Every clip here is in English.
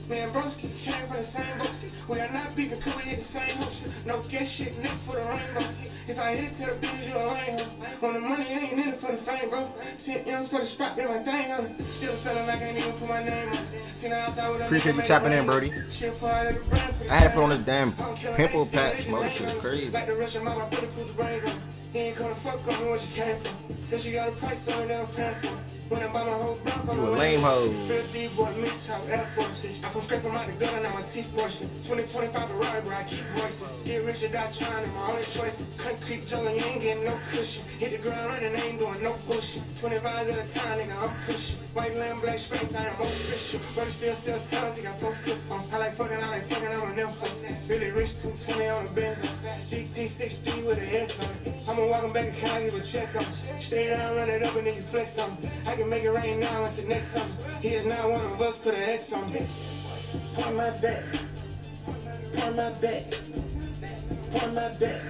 Man, broski came from the same boat. We are not beefing, cause we hit the same hook. No gay shit, nigga, for the rainbow. If I hit it to the bitches, you a lame hoe. On the money, I ain't in it for the fame, bro. 10 M's for the spot, get my thing on it. Still feeling like I ain't even put my name on it. See the outside with a Appreciate you tapping in, Brody. I had to put on this damn pimple patch, bro. This shit is crazy. Like the Russian mama, bulletproof brain drum. He ain't gonna fuck on me where she came from. Said she got a price on it that I'm paying for. When I buy my whole block on You the a lame hoe. Real D-boy, mix out Air Forces. I come scraping out the gutter, now my teeth brushing. 2025 to ride, bro, I keep voicing. Get rich or die trying, and my only choice. Couldn't keep juggling, you ain't getting no cushion. Hit the ground running, I ain't doing no bullshit. 25 at a time, nigga, I'm pushing. White lamb, black space, I am official. Brother still tellers, he got 4 flip phones. I like fucking, I'm a nympho. Really rich, 220 on the Benz. GT60 with a S on it. I'ma walk him back and kinda give a check on it. Stay down, run it up, and then you flex on it. I can make it rain now until next summer. He is not one of us, put an X on it. Point my back. Point my back. Point my back.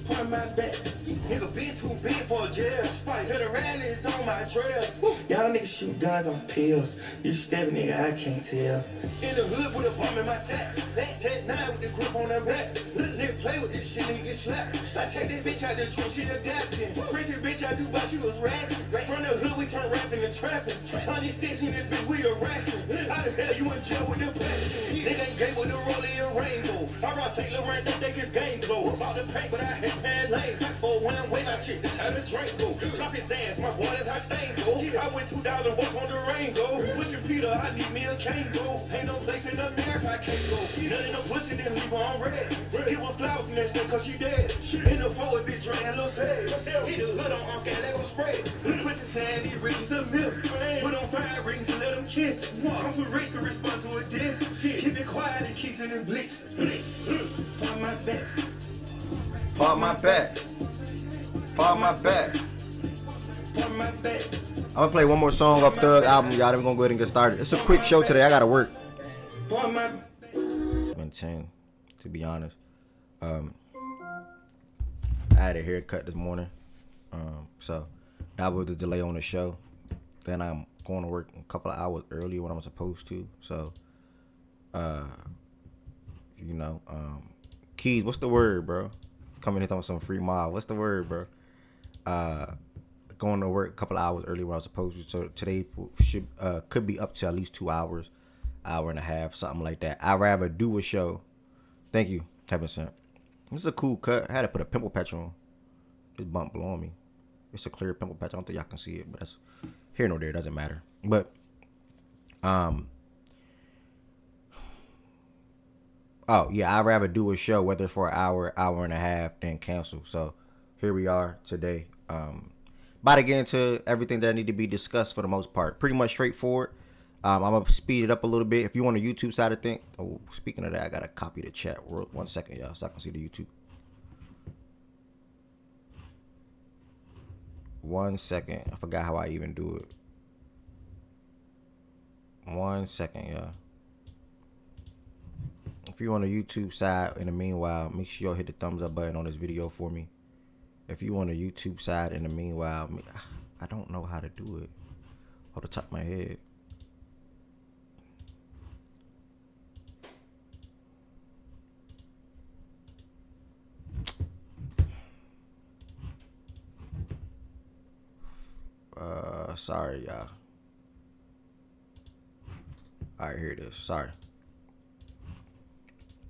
Point my back. Nigga been too big for a jail. Spike federal is on my trail. Y'all niggas shoot guns on pills. You stepping nigga, I can't tell. In the hood with a bomb in my sack. That 9 with the grip on her back. Nigga play with this shit, nigga get slapped. I take this bitch out the trunk, she adapting. Crazy bitch I do, but she was ratchet. From the hood we turn rapping and trapping. Honey sticks in this bitch, we a racket. How the hell you in jail with the pack? Nigga ain't gay with the rolling and rainbow. I rock St. Laurent, they think it's game glow. About the paint, but I hate bad lanes. I told when I'm way my shit, that's how the drink go. Drop his ass, my boy, that's how stain go. I went 2,000 walks on the rain go. Pushing Peter, I need me a cane go. Ain't no place in America I can't go. Nothing no pussy, then leave her on red. Give her flowers next day, cause she dead. In the forward, bitch, drain little sad. Hit the hood on Uncle, let go spray. Pussy sad, these riches a milk. Put on 5 rings and let them kiss. I'm too rich to respond to a diss. Keep it quiet and keep sending blitz. Part my back. Part my back. Part my back. Part my back. I'm gonna play one more song off Thug album, y'all. Then we're gonna go ahead and get started. It's a quick show today. I gotta work. Part my. Been 10, to be honest. I had a haircut this morning, so that was the delay on the show. Then I'm going to work a couple of hours earlier when I'm supposed to. So, Keys, what's the word, bro? Coming here talking some free mob. What's the word, bro? Going to work a couple of hours earlier when I was supposed to. So today could be up to at least 2 hours, hour and a half, something like that. I'd rather do a show. Thank you, Heaven Sent. This is a cool cut. I had to put a pimple patch on. This bump blowing me. It's a clear pimple patch. I don't think y'all can see it, but that's here nor there. It doesn't matter. But oh yeah, I'd rather do a show, whether it's for an hour, hour and a half, than cancel. So here we are today. About to get into everything that need to be discussed for the most part. Pretty much straightforward. I'm gonna speed it up a little bit. If you want the YouTube side of things, oh, speaking of that, I gotta copy the chat. 1 second, y'all, so I can see the YouTube. 1 second. I forgot how I even do it. 1 second, y'all. If you're on the YouTube side, in the meanwhile, make sure y'all hit the thumbs up button on this video for me. If you on the YouTube side, in the meanwhile, I don't know how to do it off the top of my head. Sorry, y'all. Alright, here it is. Sorry.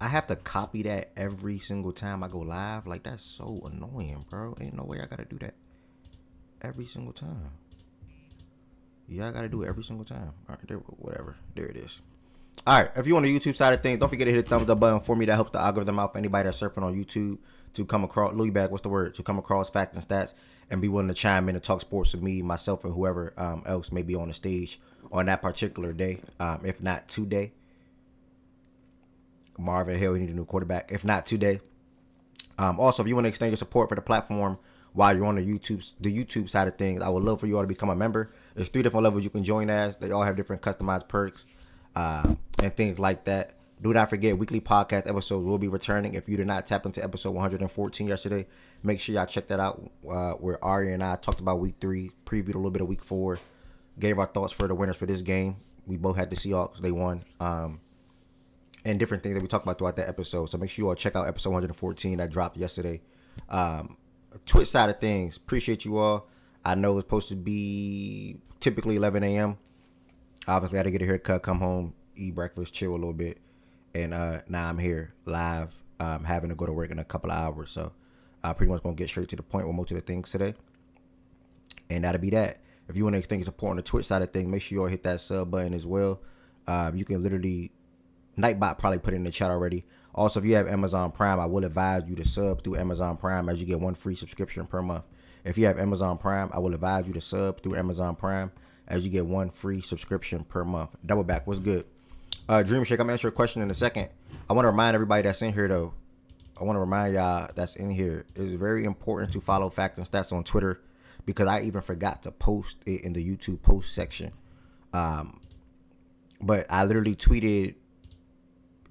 I have to copy that every single time I go live. Like, that's so annoying, bro. Ain't no way I gotta do that every single time. Yeah, I gotta do it every single time. Alright, there, whatever. There it is. Alright, if you on the YouTube side of things, don't forget to hit the thumbs up button for me. That helps the algorithm out for anybody that's surfing on YouTube to come across, Louis Bag, what's the word? To come across facts and stats and be willing to chime in and talk sports with me, myself, and whoever else may be on the stage on that particular day. If not today. Marvin Hill, you need a new quarterback. If not today. Also, if you want to extend your support for the platform while you're on the YouTube side of things, I would love for you all to become a member. There's 3 different levels you can join as. They all have different customized perks and things like that. Do not forget, weekly podcast episodes will be returning. If you did not tap into episode 114 yesterday, make sure y'all check that out. Where Ari and I talked about week 3, previewed a little bit of week 4, gave our thoughts for the winners for this game. We both had the Seahawks. They won. And different things that we talked about throughout that episode. So make sure you all check out episode 114 that dropped yesterday. Twitch side of things, appreciate you all. I know it's supposed to be typically 11 a.m. Obviously, I had to get a haircut, come home, eat breakfast, chill a little bit. And now I'm here live, having to go to work in a couple of hours. So I'm pretty much going to get straight to the point with most of the things today. And that'll be that. If you want to extend support on the Twitch side of things, make sure you all hit that sub button as well. You can literally... Nightbot probably put it in the chat already. Also, if you have Amazon Prime, I will advise you to sub through Amazon Prime as you get 1 free subscription per month. If you have Amazon Prime, I will advise you to sub through Amazon Prime as you get 1 free subscription per month. Double back, what's good? Dream Shake, I'm gonna answer a question in a second. I want to remind everybody that's in here though. I want to remind y'all that's in here. It's very important to follow Facts and Stats on Twitter because I even forgot to post it in the YouTube post section. But I literally tweeted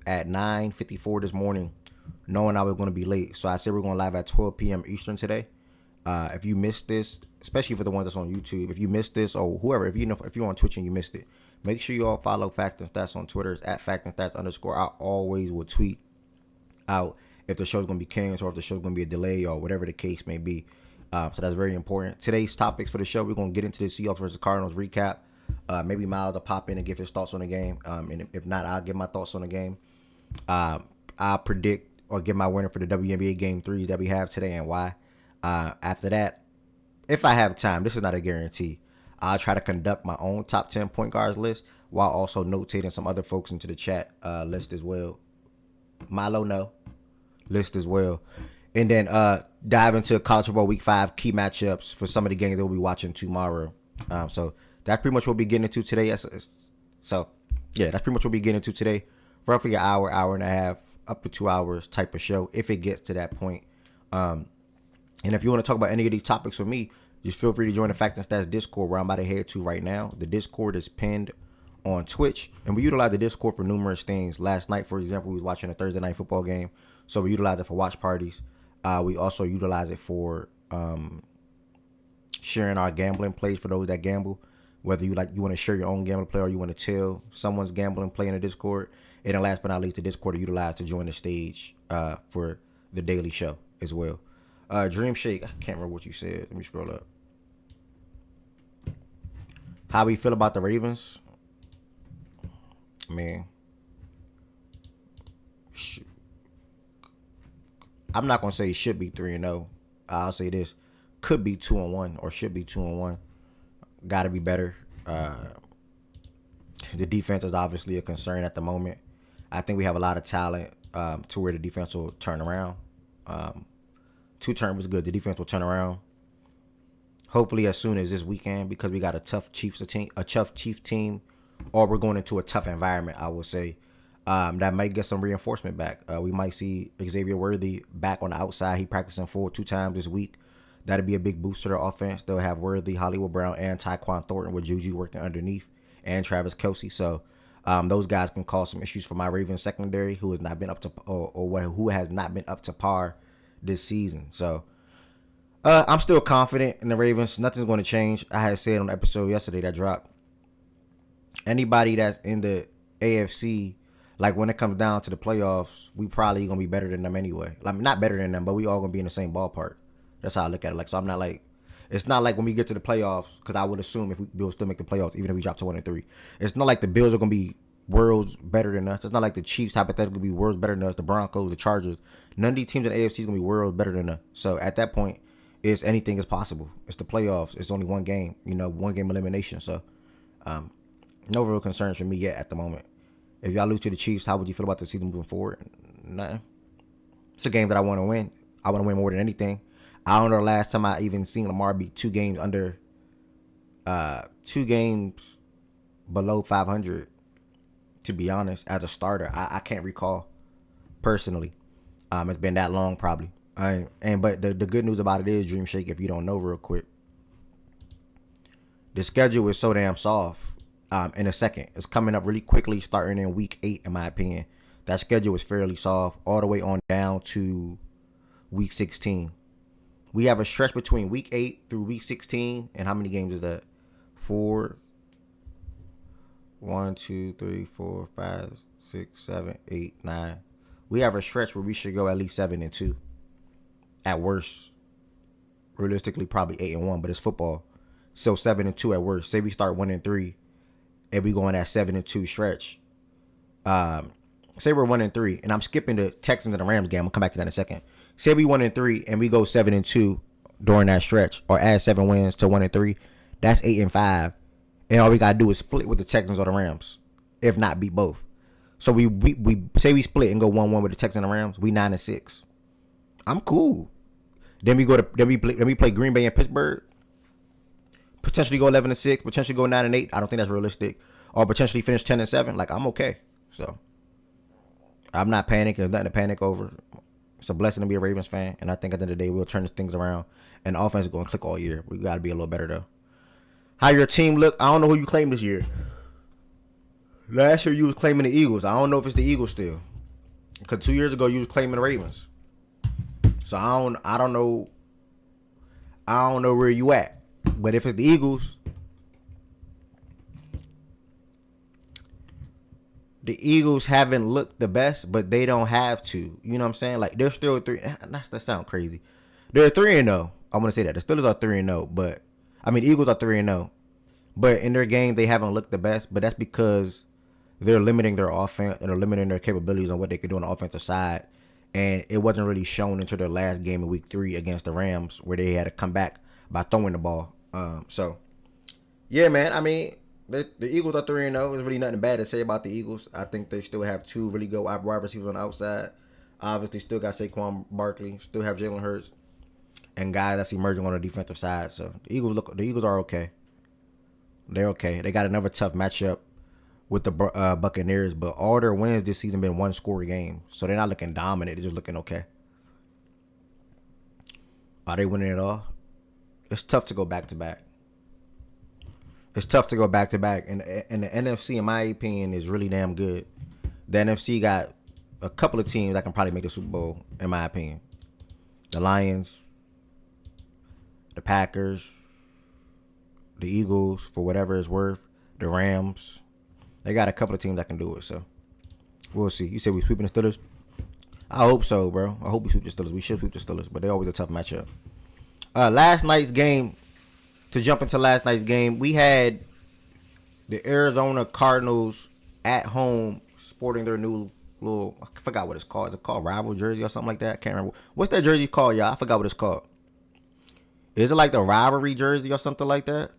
at 9:54 this morning, knowing I was going to be late. So I said we're going live at 12 p.m. Eastern today. If you missed this, especially for the ones that's on YouTube, if you missed this or whoever, if you're on Twitch and you missed it, make sure you all follow Fact and Stats on Twitter. It's at Fact and Stats _ I always will tweet out if the show's going to be canceled or if the show's going to be a delay or whatever the case may be. So that's very important. Today's topics for the show, we're going to get into the Seahawks versus Cardinals recap. Maybe Miles will pop in and give his thoughts on the game. And if not, I'll give my thoughts on the game. I'll predict or give my winner for the WNBA Game 3s that we have today and why. After that, if I have time, this is not a guarantee, I'll try to conduct my own top 10 point guards list while also notating some other folks into the chat list as well. Milo no list as well. And then dive into College Football Week 5 key matchups for some of the games that we'll be watching tomorrow. So that's pretty much what we'll be getting into today. So yeah, that's pretty much what we'll be getting into today. Roughly an hour, hour and a half, up to 2 hours type of show if it gets to that point. And if you want to talk about any of these topics with me, just feel free to join the Fact and Stats Discord where I'm about to head to right now. The Discord is pinned on Twitch, and we utilize the Discord for numerous things. Last night, for example, we was watching a Thursday night football game, so we utilize it for watch parties. We also utilize it for sharing our gambling plays for those that gamble. Whether you want to share your own gambling play or you want to tell someone's gambling play in the Discord. And then last but not least, the Discord is utilized to join the stage for the daily show as well. Dream Shake, I can't remember what you said. Let me scroll up. How we feel about the Ravens? Man, I'm not gonna say it should be 3-0. I'll say this: could be 2-1 or should be 2-1. Got to be better. The defense is obviously a concern at the moment. I think we have a lot of talent to where the defense will turn around. 2 turn was good. The defense will turn around. Hopefully as soon as this weekend because we got a tough Chiefs team, or we're going into a tough environment, I would say. That might get some reinforcement back. We might see Xavier Worthy back on the outside. He practicing 2 times this week. That'd be a big boost to their offense. They'll have Worthy, Hollywood Brown, and Tyquan Thornton with Juju working underneath, and Travis Kelce. So those guys can cause some issues for my Ravens secondary, who has not been up to who has not been up to par this season. So I'm still confident in the Ravens. Nothing's going to change. I had said on the episode yesterday that dropped. Anybody that's in the AFC, like when it comes down to the playoffs, we probably gonna be better than them anyway. Like not better than them, but we all gonna be in the same ballpark. That's how I look at it. Like, so I'm not like, it's not like when we get to the playoffs, because I would assume if we Bills still make the playoffs, even if we drop to 1-3, it's not like the Bills are gonna be worlds better than us. It's not like the Chiefs hypothetically be worlds better than us. The Broncos, the Chargers, none of these teams in the AFC is gonna be worlds better than us. So at that point, it's anything is possible. It's the playoffs. It's only one game, 1 game elimination. So no real concerns for me yet at the moment. If y'all lose to the Chiefs, how would you feel about the season moving forward? Nothing. It's a game that I want to win. I want to win more than anything. I don't know the last time I even seen Lamar be 2 games under, 2 games below 500. To be honest, as a starter, I can't recall personally. It's been that long probably. But the good news about it is, Dream Shake, if you don't know real quick, the schedule is so damn soft. In a second, it's coming up really quickly, starting in week 8, in my opinion. That schedule is fairly soft, all the way on down to week 16. We have a stretch between week 8 through week 16, and how many games is that? 4, 1, 2, 3, 4, 5, 6, 7, 8, 9. We have a stretch where we should go at least 7-2. At worst, realistically, probably 8-1, but it's football. So 7-2 at worst. Say we start 1-3, and we go on that 7-2 stretch. Say we're 1-3, and I'm skipping the Texans and the Rams game. I'm gonna come back to that in a second. Say we 1-3, and we go 7-2 during that stretch, or add 7 wins to 1-3. That's 8-5, and all we gotta do is split with the Texans or the Rams, if not beat both. So we say we split and go 1-1 with the Texans and the Rams. We 9-6. I'm cool. Then we play Green Bay and Pittsburgh. Potentially go 11-6. Potentially go 9-8. I don't think that's realistic. Or potentially finish 10-7. Like, I'm okay. So I'm not panicking. There's nothing to panic over. It's a blessing to be a Ravens fan, and I think at the end of the day we'll turn things around. And the offense is going to click all year. We got to be a little better though. How your team look? I don't know who you claimed this year. Last year you was claiming the Eagles. I don't know if it's the Eagles still. Because 2 years ago you was claiming the Ravens. So I don't know where you at. But if it's the Eagles, the Eagles haven't looked the best, but they don't have to. You know what I'm saying? Like, they're still 3. That sounds crazy. They're 3-0. I want to say that. The Steelers are 3-0, but I mean, the Eagles are 3-0. But in their game, they haven't looked the best, but that's because they're limiting their offense and they're limiting their capabilities on what they can do on the offensive side. And it wasn't really shown until their last game in week 3 against the Rams, where they had to come back by throwing the ball. So, yeah, man. I mean, the Eagles are 3-0. There's really nothing bad to say about the Eagles. I think they still have 2 really good wide receivers on the outside. Obviously, still got Saquon Barkley. Still have Jalen Hurts. And guys that's emerging on the defensive side. So, the Eagles are okay. They're okay. They got another tough matchup with the Buccaneers, but all their wins this season been 1-score game. So they're not looking dominant. They're just looking okay. Are they winning it all? It's tough to go back-to-back. It's tough to go back-to-back. And the NFC, in my opinion, is really damn good. The NFC got a couple of teams that can probably make the Super Bowl, in my opinion. The Lions, the Packers, the Eagles, for whatever it's worth, the Rams. They got a couple of teams that can do it, so we'll see. You said we sweeping the Steelers? I hope so, bro. I hope we sweep the Steelers. We should sweep the Steelers, but they're always a tough matchup. Last night's game, to jump into last night's game, we had the Arizona Cardinals at home sporting their new little, I forgot what it's called. Is it called rival jersey or something like that? I can't remember. What's that jersey called, y'all? I forgot what it's called. Is it like the rivalry jersey or something like that?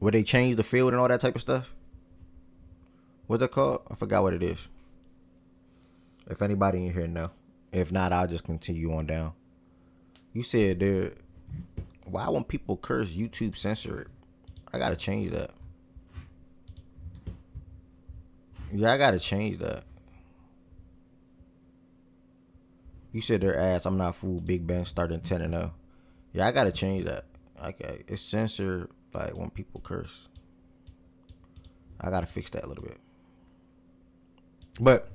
Where they change the field and all that type of stuff? What's it called? I forgot what it is. If anybody in here know. If not, I'll just continue on down. You said there. Why when people curse, YouTube censor it? I gotta change that. Yeah, I gotta change that. You said their ass. I'm not fooled. Big Ben starting 10-0. Yeah, I gotta change that. Okay, it's censored like when people curse. I gotta fix that a little bit. But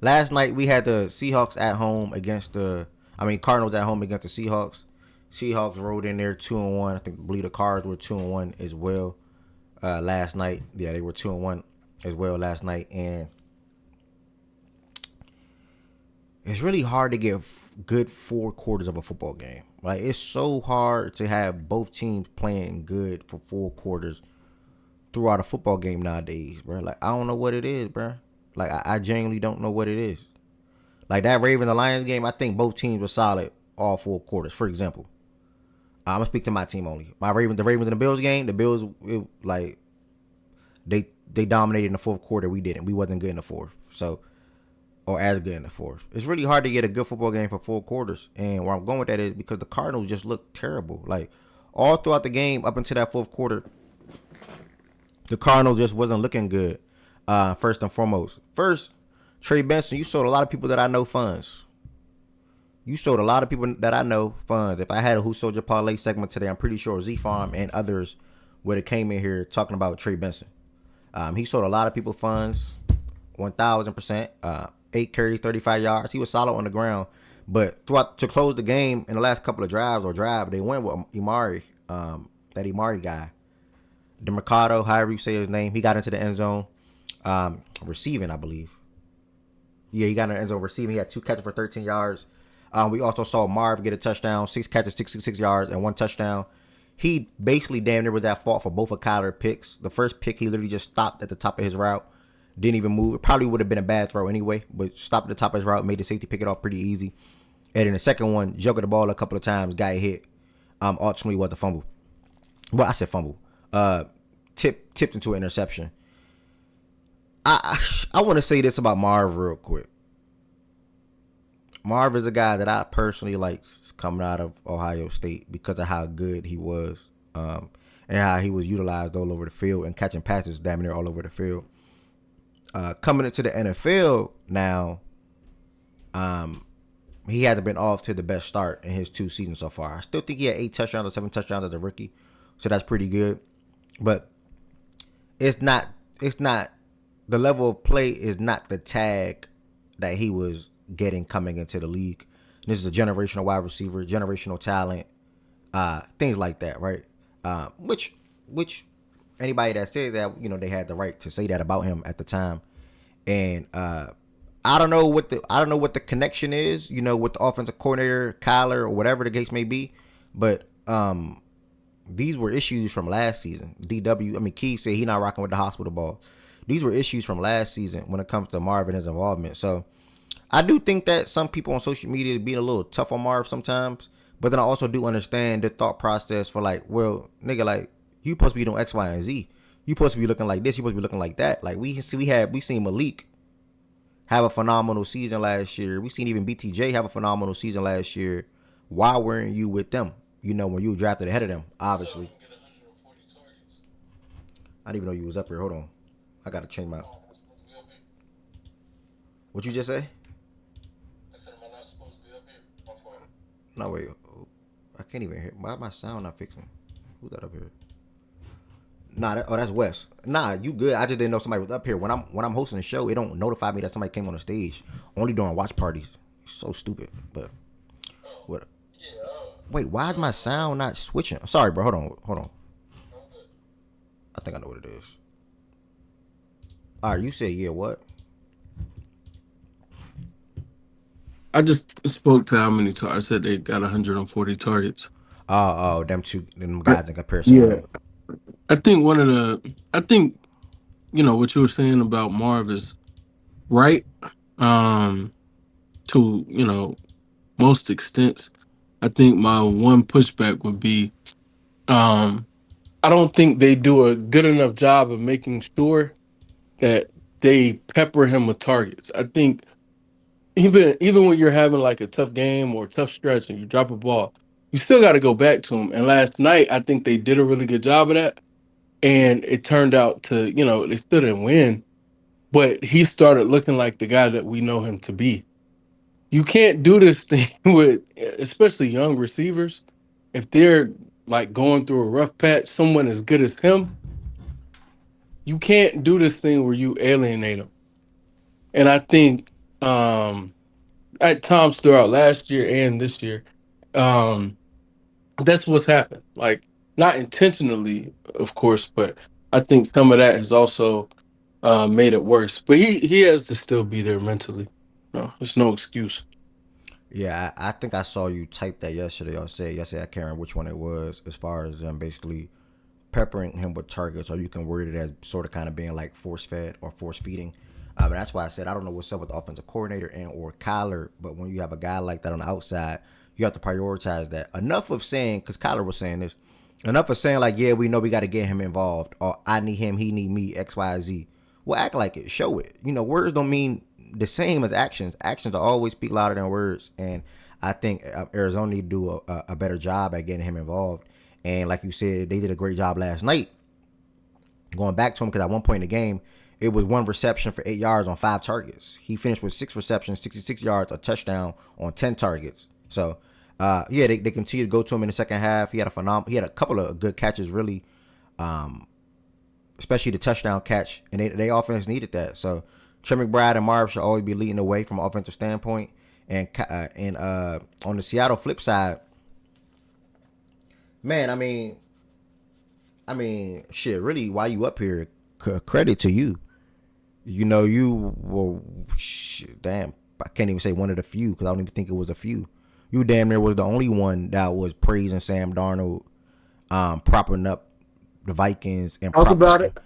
last night we had the Seahawks at home against Cardinals at home against the Seahawks. Seahawks rolled in there 2-1. I believe the Cards were 2-1 as well last night. Yeah, they were 2-1 as well last night, and it's really hard to get good 4 quarters of a football game. Like, it's so hard to have both teams playing good for 4 quarters throughout a football game nowadays, bro. Like, I don't know what it is, bro. Like, I genuinely don't know what it is. Like, that Ravens and Lions game, I think both teams were solid all 4 quarters. For example, I'm gonna speak to my team only. The Ravens and the Bills game, the Bills, they dominated in the 4th quarter. We didn't. We wasn't good in the 4th. So, or as good in the 4th. It's really hard to get a good football game for 4 quarters. And where I'm going with that is because the Cardinals just look terrible. Like, all throughout the game up until that 4th quarter, the Cardinals just wasn't looking good. First and foremost. First, Trey Benson, you sold a lot of people that I know funds. You sold a lot of people that I know funds. If I had a Who Sold Your Parlay segment today, I'm pretty sure Z-Farm and others would have came in here talking about Trey Benson. He sold a lot of people funds, 1,000%. 8 carries, 35 yards. He was solid on the ground. But throughout to close the game in the last couple of drives, they went with Imari, that Imari guy. DeMarcado, however you say his name, he got into the end zone, receiving, I believe. Yeah, he got in the end zone receiving. He had 2 catches for 13 yards. We also saw Marv get a touchdown, 6 catches, 66 yards, and 1 touchdown. He basically damn near was at fault for both of Kyler picks. The first pick, he literally just stopped at the top of his route, didn't even move. It probably would have been a bad throw anyway, but stopped at the top of his route, made the safety pick it off pretty easy. And then the second one, juggled the ball a couple of times, got hit. Ultimately was a fumble. Well, I said fumble. Tipped into an interception. I want to say this about Marv real quick. Marv is a guy that I personally like coming out of Ohio State because of how good he was, and how he was utilized all over the field and catching passes damn near all over the field. Coming into the NFL now, he hasn't been off to the best start in his 2 seasons so far. I still think he had 8 touchdowns or 7 touchdowns as a rookie, so that's pretty good. But it's not the level of play is not the tag that he was getting coming into the league. This is a generational wide receiver, generational talent, things like that, right? Which anybody that said that, they had the right to say that about him at the time. And I don't know what the connection is, with the offensive coordinator, Kyler, or whatever the case may be, but these were issues from last season. Key said he not rocking with the hospital ball. These were issues from last season when it comes to Marv and his involvement. So I do think that some people on social media being a little tough on Marv sometimes, but then I also do understand the thought process for like, well, nigga, like you supposed to be doing X, Y, and Z. You supposed to be looking like this. You supposed to be looking like that. Like we seen Malik have a phenomenal season last year. We seen even BTJ have a phenomenal season last year. Why weren't you with them? When you drafted ahead of them, obviously. I didn't even know you was up here. Hold on. I got to change my... What you just say? I said, am I not supposed to be up here? My fault. No, wait. I can't even hear. Why my sound not fixing? Who's that up here? Nah, that's Wes. Nah, you good. I just didn't know somebody was up here. When I'm hosting the show, it don't notify me that somebody came on the stage. Only during watch parties. It's so stupid. But what? Yeah. Wait, why is my sound not switching? Sorry, bro. Hold on. I think I know what it is. All right, you said yeah. What? I just spoke to how many targets. I said they got 140 targets. Them guys in comparison. Yeah. I think what you were saying about Marv is right. To most extents. I think my one pushback would be, I don't think they do a good enough job of making sure that they pepper him with targets. I think even when you're having like a tough game or a tough stretch and you drop a ball, you still got to go back to him. And last night, I think they did a really good job of that. And it turned out to, they still didn't win, but he started looking like the guy that we know him to be. You can't do this thing with, especially young receivers. If they're like going through a rough patch, someone as good as him, you can't do this thing where you alienate them. And I think at times throughout last year and this year, that's what's happened. Like not intentionally, of course, but I think some of that has also made it worse. But he has to still be there mentally. No, there's no excuse. Yeah, I think I saw you type that yesterday. Or said yesterday, I can't remember which one it was. As far as basically peppering him with targets, or you can word it as sort of kind of being like force fed or force feeding. But that's why I said I don't know what's up with the offensive coordinator and or Kyler. But when you have a guy like that on the outside, you have to prioritize that. Enough of saying, because Kyler was saying this, enough of saying like, yeah, we know we got to get him involved, or I need him, he need me, X, Y, Z. Well, act like it, show it. Words don't mean the same as actions. Actions will always speak louder than words, and I think Arizona need to do a better job at getting him involved. And like you said, they did a great job last night going back to him, because at one point in the game, it was 1 reception for 8 yards on 5 targets. He finished with 6 receptions, 66 yards, a touchdown on 10 targets. So, yeah, they continue to go to him in the second half. He had a couple of good catches, really, especially the touchdown catch, and they offense needed that. So, Trey McBride and Marv should always be leading the way from an offensive standpoint. And on the Seattle flip side, man, I mean, I mean, shit. Really, while you up here, credit to you. You know, you were damn. I can't even say one of the few because I don't even think it was a few. You damn near was the only one that was praising Sam Darnold, propping up the Vikings and Talk about it.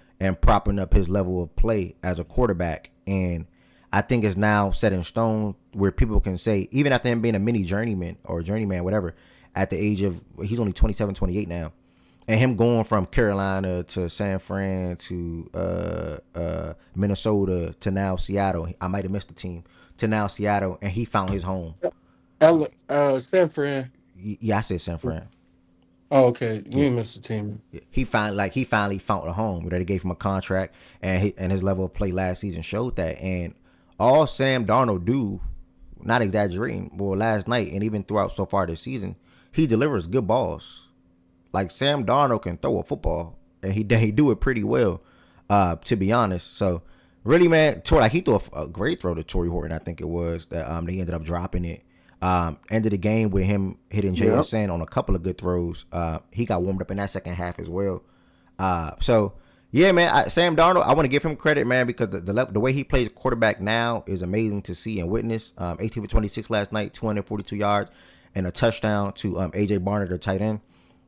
propping up his level of play as a quarterback. And I think it's now set in stone where people can say, even after him being a mini journeyman or journeyman, whatever, at the age of, he's only 27, 28 now. And him going from Carolina to San Fran to Minnesota to now Seattle. I might have missed the team to now Seattle, and he found his home. San Fran. Yeah, I said San Fran. Oh, okay. You Yeah, ain't missed the team. he finally found a home. They gave him a contract, and his level of play last season showed that. And all Sam Darnold do, not exaggerating, well, last night and even throughout so far this season, he delivers good balls. Like Sam Darnold can throw a football, and he do it pretty well, to be honest. So really, man, like he threw a great throw to Torrey Horton. I think it was that they ended up dropping it. Ended the game with him hitting Yep. JSN on a couple of good throws. He got warmed up in that second half as well. So yeah, man, Sam Darnold, I want to give him credit, man, because the way he plays quarterback now is amazing to see and witness. 18 for 26 last night, 242 yards, and a touchdown to AJ Barner, their tight end.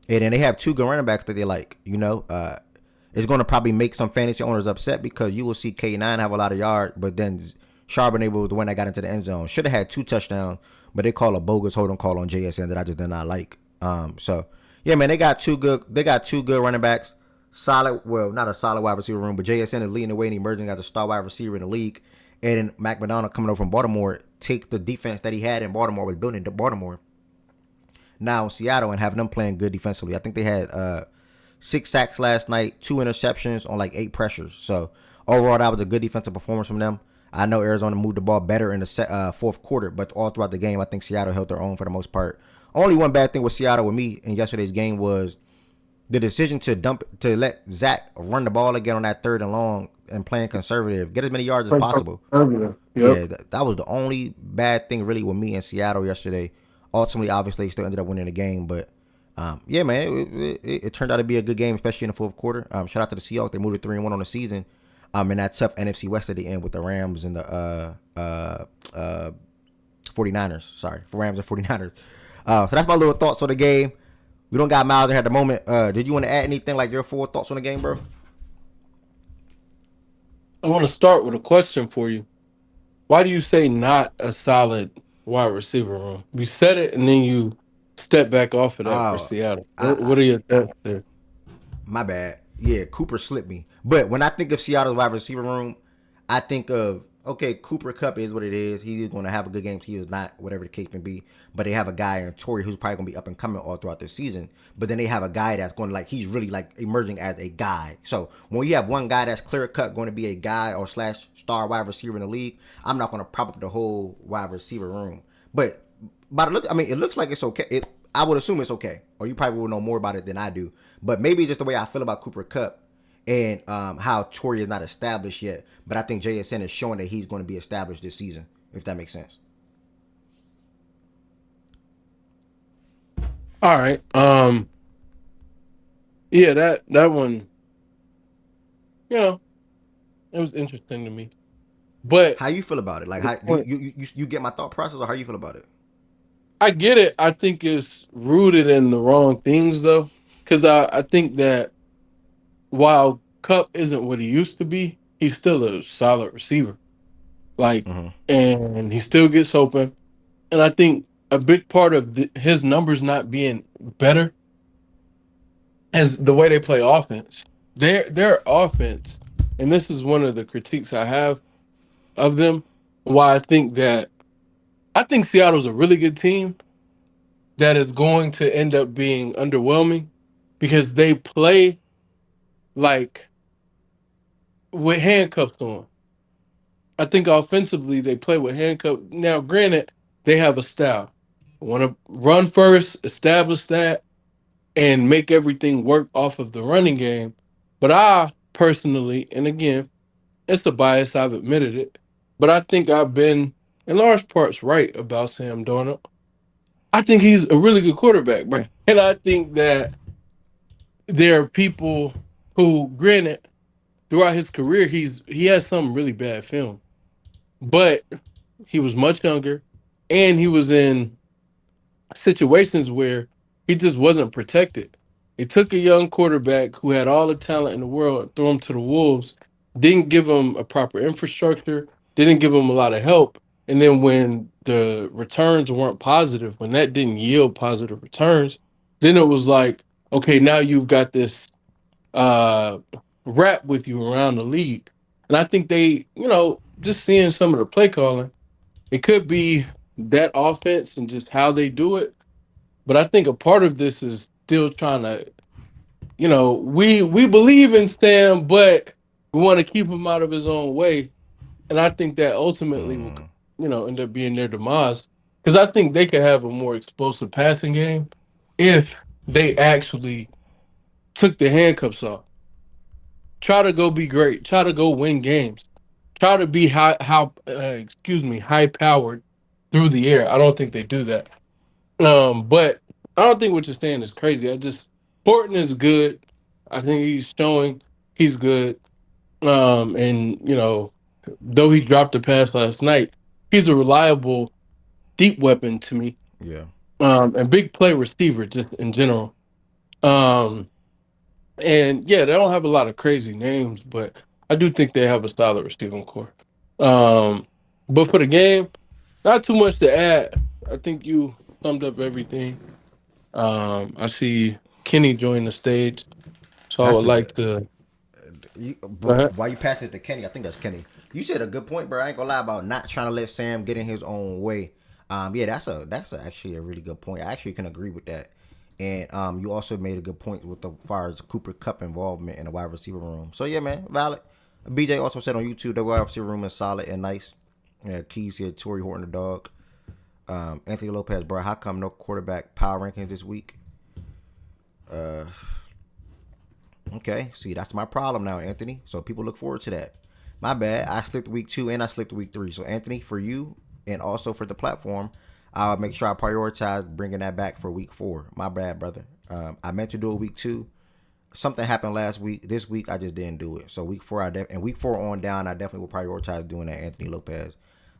And then they have two good running backs that they like. You know, it's going to probably make some fantasy owners upset because you will see K9 have a lot of yards, but then Charbonnet was the one that got into the end zone. Should have had two touchdowns, but they call a bogus holding call on JSN that I just did not like. So yeah, man, they got two good running backs. Solid, well, not a solid wide receiver room, but JSN is leading the way and emerging as a star wide receiver in the league. And then Mac McDonald coming over from Baltimore, take the defense that he had in Baltimore, was building to Baltimore now in Seattle and having them playing good defensively. I think they had 6 sacks last night, 2 interceptions on like 8 pressures. So overall, that was a good defensive performance from them. I know Arizona moved the ball better in the fourth quarter, but all throughout the game, I think Seattle held their own for the most part. Only one bad thing with Seattle with me in yesterday's game was the decision to let Zach run the ball again on that 3rd and long and playing conservative, get as many yards as possible. Yep. Yeah, that was the only bad thing really with me in Seattle yesterday. Ultimately, obviously, they still ended up winning the game, but yeah, man, it turned out to be a good game, especially in the fourth quarter. Shout out to the Seahawks; they moved to 3-1 on the season. In that tough NFC West at the end with the Rams and the 49ers. Sorry, for Rams and 49ers. So that's my little thoughts on the game. We don't got Miles here at the moment. Did you want to add anything, like your full thoughts on the game, bro? I want to start with a question for you. Why do you say not a solid wide receiver room? You said it and then you step back off of that for Oh, Seattle. I What are your thoughts there? my bad. Yeah, Cooper slipped me. But when I think of Seattle's wide receiver room, I think of, okay, Cooper Kupp is what it is. He is going to have a good game. He is not, whatever the case may be. But they have a guy in Torrey who's probably going to be up and coming all throughout the season. But then they have a guy that's going to, like, he's really like emerging as a guy. So when you have one guy that's clear cut going to be a guy or slash star wide receiver in the league, I'm not going to prop up the whole wide receiver room. But by the look, I mean, it looks like it's okay. I would assume it's okay, or you probably will know more about it than I do. But maybe just the way I feel about Cooper Kupp and how Torrey is not established yet. But I think JSN is showing that he's going to be established this season, if that makes sense. All right. Yeah, that one, you know, it was interesting to me. But How you feel about it? Like, the how point, you get my thought process, or how you feel about it? I get it. I think it's rooted in the wrong things though. Cause I think that while Cup isn't what he used to be, he's still a solid receiver. Like, Mm-hmm. and he still gets open. And I think a big part of his numbers not being better is the way they play offense. Their offense, and this is one of the critiques I have of them. Why I think Seattle's a really good team that is going to end up being underwhelming because they play like with handcuffs on. I think offensively they play with handcuffs. Now, granted, they have a style. Want to run first, establish that, and make everything work off of the running game. But I personally, and again, it's a bias, I've admitted it, but I think I've been in large parts right about Sam Darnold. I think he's a really good quarterback, bro. And I think that there are people who, granted, throughout his career, he has some really bad film, but he was much younger, and he was in situations where he just wasn't protected. They took a young quarterback who had all the talent in the world and threw him to the wolves. Didn't give him a proper infrastructure. Didn't give him a lot of help. And then when the returns weren't positive, when that didn't yield positive returns, then it was like, okay, now you've got this uh rap with you around the league. And I think they, just seeing some of the play calling, it could be that offense and just how they do it. But I think a part of this is still trying to, we believe in Stan, but we want to keep him out of his own way. And I think that ultimately will, Mm, end up being their demise. Because I think they could have a more explosive passing game if they actually took the handcuffs off. Try to go be great. Try to go win games. Try to be high powered through the air. I don't think they do that. But I don't think what you're saying is crazy. Horton is good. I think he's showing he's good. And though he dropped the pass last night, he's a reliable deep weapon to me. yeah. And big play receiver just in general. Um, and yeah, they don't have a lot of crazy names, but I do think they have a solid receiving core. Um, but for the game, not too much to add. I think you summed up everything. I see Kenny join the stage, so I That's would a like good. to. Go But ahead. why you passing it to Kenny? I think that's Kenny. You said a good point, bro. I ain't gonna lie about not trying to let Sam get in his own way. Yeah, actually a really good point. I actually can agree with that. And you also made a good point with the far as Cooper Cup involvement in the wide receiver room. So yeah, man, valid. BJ also said on YouTube the wide receiver room is solid and nice. Yeah, Keys said Torrey Horton the dog. Anthony Lopez, bro, how come no quarterback power rankings this week? Uh, Okay, see, that's my problem now, Anthony. So people look forward to that. My bad. I slipped week 2 and I slipped week 3. So Anthony, for you and also for the platform, I'll make sure I prioritize bringing that back for week 4. My bad, brother. I meant to do it week 2. Something happened last week. This week I just didn't do it. So week 4, and week 4 on down, I definitely will prioritize doing that. Anthony Lopez.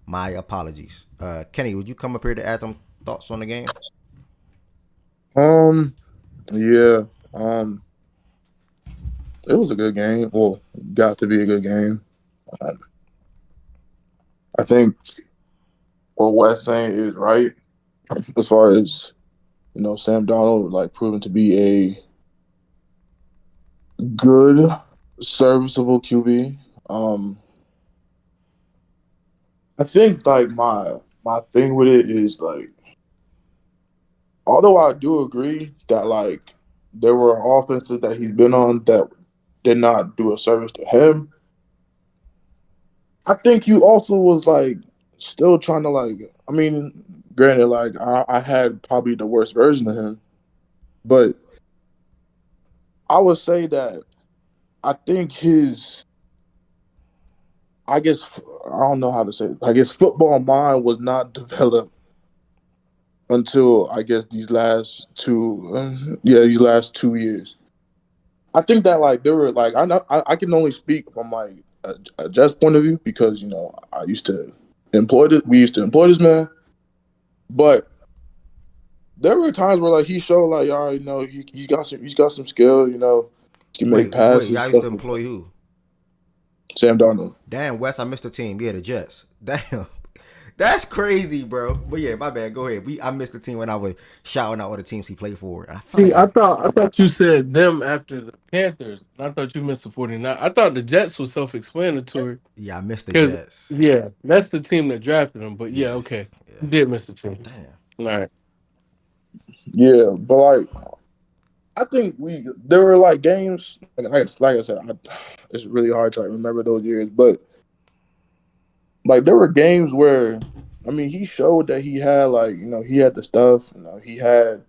My apologies. Kenny, would you come up here to add some thoughts on the game? Um, yeah. Um, it was a good game. Well, got to be a good game. Um, I think what Wes saying is right as far as Sam Donald like proven to be a good, serviceable QB. Um, I think like my thing with it is like, although I do agree that like there were offenses that he's been on that did not do a service to him. I think you also was like still trying to like. I mean, granted, like I had probably the worst version of him, but I would say that I think his. I guess I don't know how to say it. I guess football mind was not developed until I guess these last two, these last 2 years. I think that like there were like I can only speak from like a Jets point of view because I used to employ this. We used to employ this man, but there were times where like he showed like all right, he's got some skill, he can make Wait, passes, y'all used stuff to like employ that. who? Sam Darnold. Damn, Wes, I missed the team. Yeah, the Jets. Damn. That's crazy, bro. But yeah, my bad. Go ahead. I missed the team when I was shouting out all the teams he played for. I felt See, like I I thought you said them after the Panthers. And I thought you missed the 49. I thought the Jets was self-explanatory yeah, I missed the because Jets. yeah, that's the team that drafted him. But yeah, Yeah. okay, Yeah. you did miss the team. Damn. All right. Yeah, but like I think there were like games like I said, it's really hard to like remember those years, but like there were games where I mean he showed that he had like he had the stuff, he had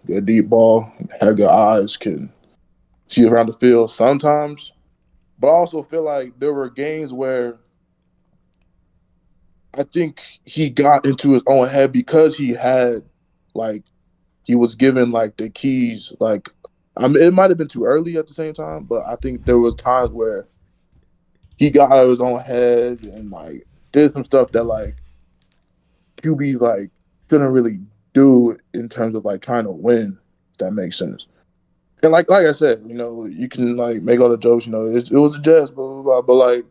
good deep ball, had good eyes, can see around the field sometimes. But I also feel like there were games where I think he got into his own head because he had like he was given like the keys like I mean, it might have been too early at the same time, but I think there was times where he got out of his own head and like did some stuff that like QB like shouldn't really do in terms of like trying to win. If that makes sense. And like I said, you can like make all the jokes. It was a jest, blah blah blah. But like,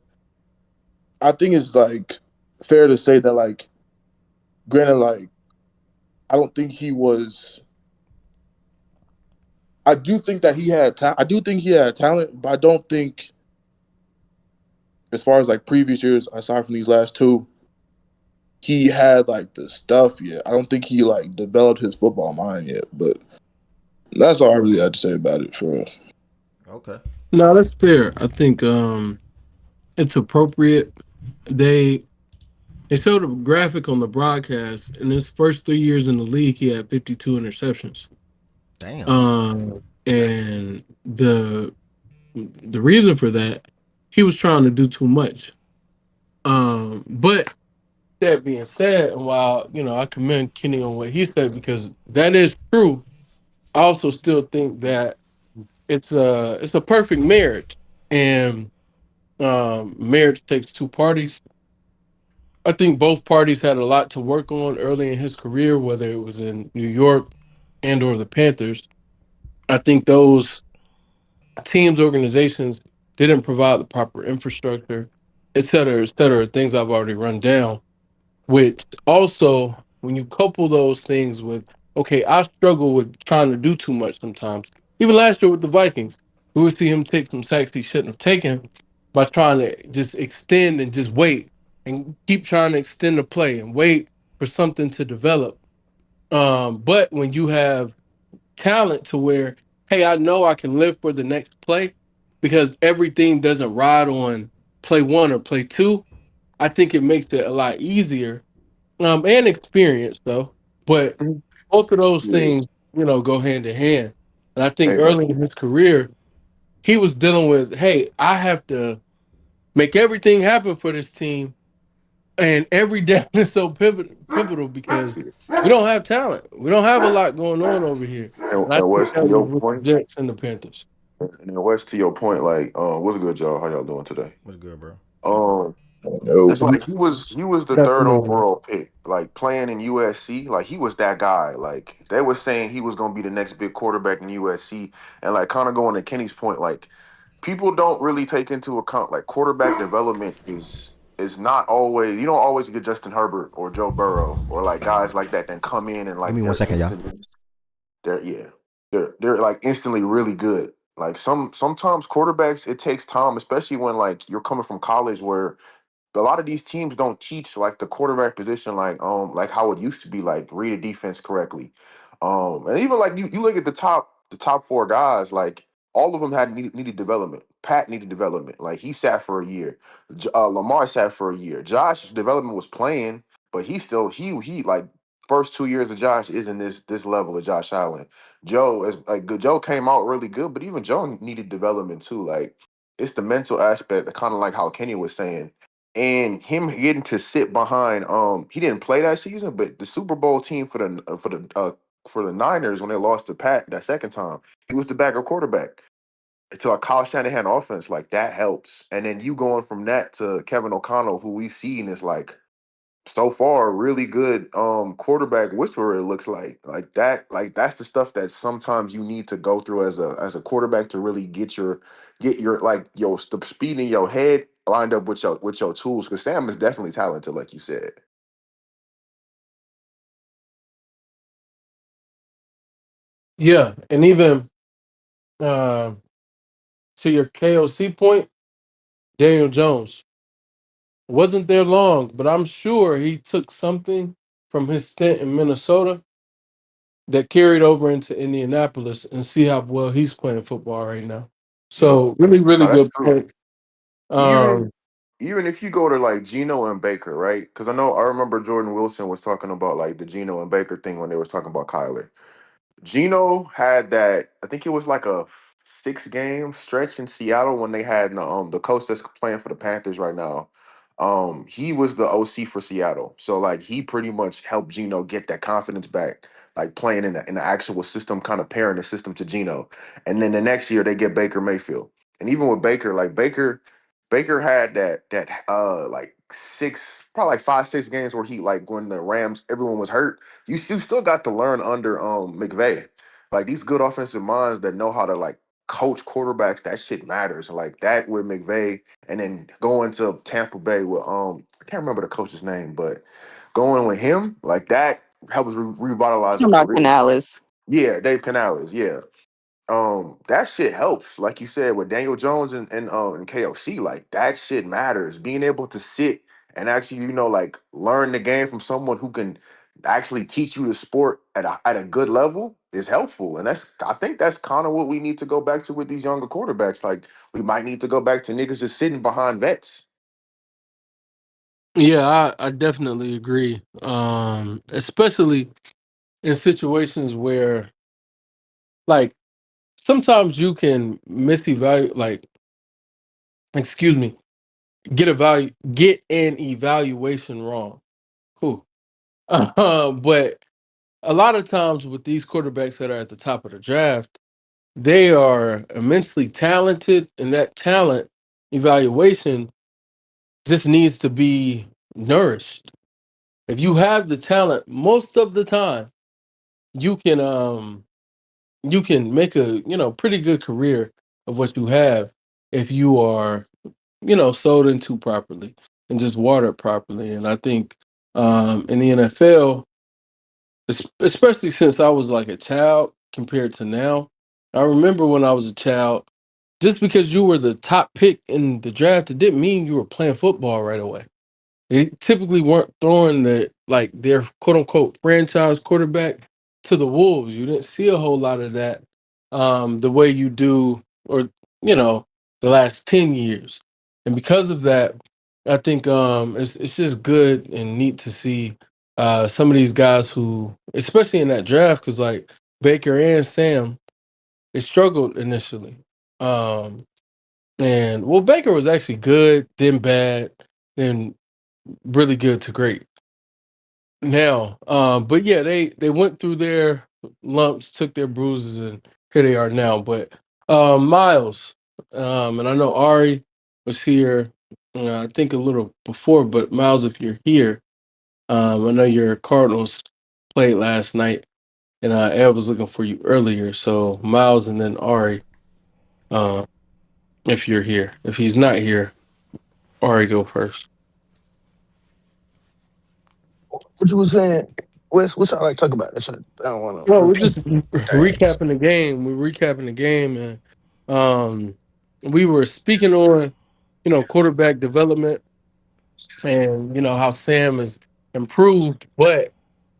I think it's like fair to say that like, granted, like I don't think he was. I do think that he had. I do think he had talent, but I don't think, as far as like previous years, aside from these last two, he had like the stuff yet. I don't think he like developed his football mind yet. But that's all I really had to say about it for real. Okay. No, that's fair. I think it's appropriate. They they showed a graphic on the broadcast. In his first 3 years in the league, he had 52 interceptions. Damn. And the reason for that, he was trying to do too much. But that being said, and while I commend Kenny on what he said because that is true, I also still think that it's a perfect marriage, and marriage takes two parties. I think both parties had a lot to work on early in his career, whether it was in New York and or the Panthers. I think those teams, organizations didn't provide the proper infrastructure, et cetera, things I've already run down. Which also, when you couple those things with, okay, I struggle with trying to do too much sometimes. Even last year with the Vikings, we would see him take some sacks he shouldn't have taken by trying to just extend and just wait and keep trying to extend the play and wait for something to develop. But when you have talent to where, hey, I know I can live for the next play because everything doesn't ride on play one or play two, I think it makes it a lot easier and experience though. But both of those Yeah. things, go hand in hand. And I think Hey man. early in his career, he was dealing with, hey, I have to make everything happen for this team, and every down is so pivotal because we don't have talent. We don't have a lot going on over here. And, And I and think Wes, to that was your with the point, Jets and the Panthers. and Wes, to your point, like, what's good, y'all? How y'all doing today? What's good, bro? Um, No. it's like he was the Good third afternoon. overall pick, like playing in USC. Like he was that guy. Like they were saying he was gonna be the next big quarterback in USC, and like kind of going to Kenny's point, like people don't really take into account like quarterback development is not always you don't always get Justin Herbert or Joe Burrow or like guys like that then come in and Give like me 1 second, y'all. they're yeah they're like instantly really good. Like sometimes quarterbacks it takes time, especially when like you're coming from college where a lot of these teams don't teach like the quarterback position like how it used to be, like read a defense correctly. And even like you look at the top four guys, like all of them needed development. Pat needed development. Like he sat for a year. Lamar sat for a year. Josh's development was playing, but he like first 2 years of Josh isn't this level of Josh Allen. Joe is like good. Joe came out really good, but even Joe needed development too. Like it's the mental aspect, kind of like how Kenny was saying, and him getting to sit behind. He didn't play that season, but the Super Bowl team for the Niners when they lost to Pat that second time, he was the backup quarterback to a Kyle Shanahan offense. Like that helps, and then you going from that to Kevin O'Connell, who we seen is like so far really good quarterback whisperer. It looks like that, like that's the stuff that sometimes you need to go through as a quarterback to really get your like your the speed in your head lined up with your tools, because Sam is definitely talented like you said. Yeah, and even uh, to your KOC point, Daniel Jones wasn't there long, but I'm sure he took something from his stint in Minnesota that carried over into Indianapolis and see how well he's playing football right now. Yep. So really, really No, that's good true. point. even Um, even if you go to like Geno and Baker, right? Because I remember Jordan Wilson was talking about like the Geno and Baker thing when they was talking about Kyler. Gino had that. I think it was like a 6 game stretch in Seattle when they had the coach that's playing for the Panthers right now. He was the OC for Seattle, so like he pretty much helped Geno get that confidence back, like playing in the actual system, kind of pairing the system to Geno. And then the next year they get Baker Mayfield, and even with Baker, like Baker had that like six, probably like 5 6 games where he, like when the Rams everyone was hurt, you still got to learn under McVay. Like these good offensive minds that know how to like coach quarterbacks, that shit matters. Like that with McVay, and then going to Tampa Bay with I can't remember the coach's name, but going with him like that helps revitalize a Talking about career. Canales. Yeah, Dave Canales. Yeah, that shit helps. Like you said with Daniel Jones and KOC, like that shit matters. Being able to sit and actually, like learn the game from someone who can actually teach you the sport at a good level is helpful. And I think that's kind of what we need to go back to with these younger quarterbacks. Like we might need to go back to niggas just sitting behind vets. Yeah, I definitely agree. Especially in situations where, like, sometimes you can misevaluate, like, excuse me, get an evaluation wrong. Who? But a lot of times with these quarterbacks that are at the top of the draft, they are immensely talented, and that talent evaluation just needs to be nourished. If you have the talent, most of the time, you can you can make a pretty good career of what you have if you are sold into properly and just watered properly. And I think in the NFL, especially since I was like a child compared to now, I remember when I was a child, just because you were the top pick in the draft, it didn't mean you were playing football right away. They typically weren't throwing their quote unquote franchise quarterback to the wolves. You didn't see a whole lot of that the way you do, or you know, the last 10 years. And because of that, I think it's just good and neat to see some of these guys who, especially in that draft, because like Baker and Sam, they struggled initially. Um, and well, Baker was actually good, then bad, then really good to great now. But yeah, they went through their lumps, took their bruises, and here they are now. But Miles, and I know Ari was here, I think a little before, but Miles, if you're here, I know your Cardinals played last night, and Ed was looking for you earlier. So Miles and then Ari, uh, if you're here. If he's not here, Ari go first. What you was saying? What's I like talk about? I don't want to Well, we're repeat just things. recapping the game. We're recapping the game, and um, we were speaking on, quarterback development, and how Sam has improved. But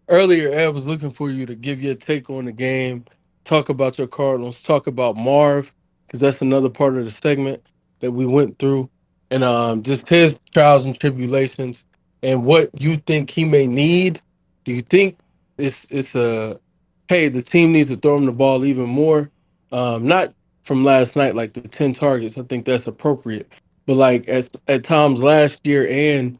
earlier, Ed was looking for you to give your take on the game, talk about your Cardinals, talk about Marv, because that's another part of the segment that we went through, and just his trials and tribulations and what you think he may need. Do you think it's a hey, the team needs to throw him the ball even more? Not from last night, like the 10 targets. I think that's appropriate, but like at times last year and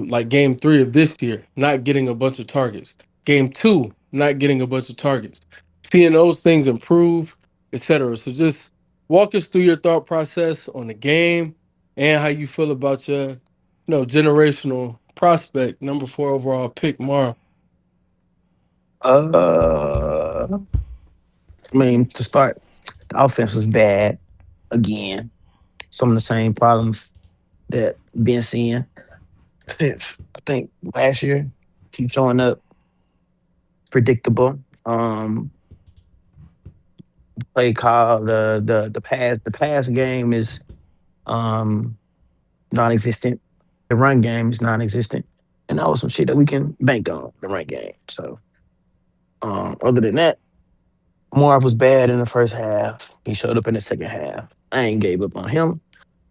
like game 3 of this year, not getting a bunch of targets. Game 2, not getting a bunch of targets. Seeing those things improve, etc. So just walk us through your thought process on the game and how you feel about your, generational prospect, number 4 overall pick, Mara. I mean, to start, the offense was bad again. Some of the same problems that been seeing since I think last year. Keep showing up, predictable. Play call the pass game is um non-existent. The run game is non-existent, and that was some shit that we can bank on the run game. So, other than that, Marv was bad in the first half. He showed up in the second half. I ain't gave up on him.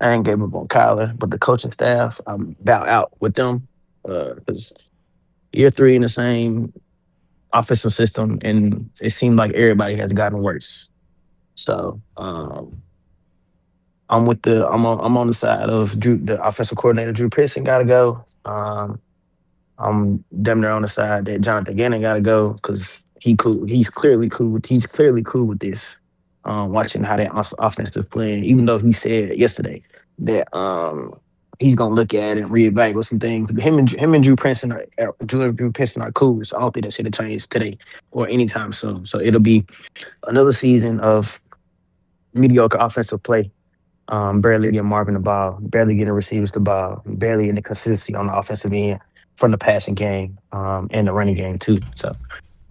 I ain't gave up on Kyler, but the coaching staff, I'm about out with them because year 3 in the same offensive system, and it seemed like everybody has gotten worse. So, I'm on the side of Drew, the offensive coordinator Drew Pearson got to go. I'm damn near on the side that Jonathan Gannon got to go because he cool. He's clearly cool with this. Watching how that offense is playing, even though he said yesterday that he's gonna look at it and reevaluate some things. Him and Drew Pearson are cool. So I don't think that should have changed today or anytime soon. So it'll be another season of mediocre offensive play, barely getting Marvin the ball, barely getting receivers the ball, barely any consistency on the offensive end from the passing game, and the running game too. So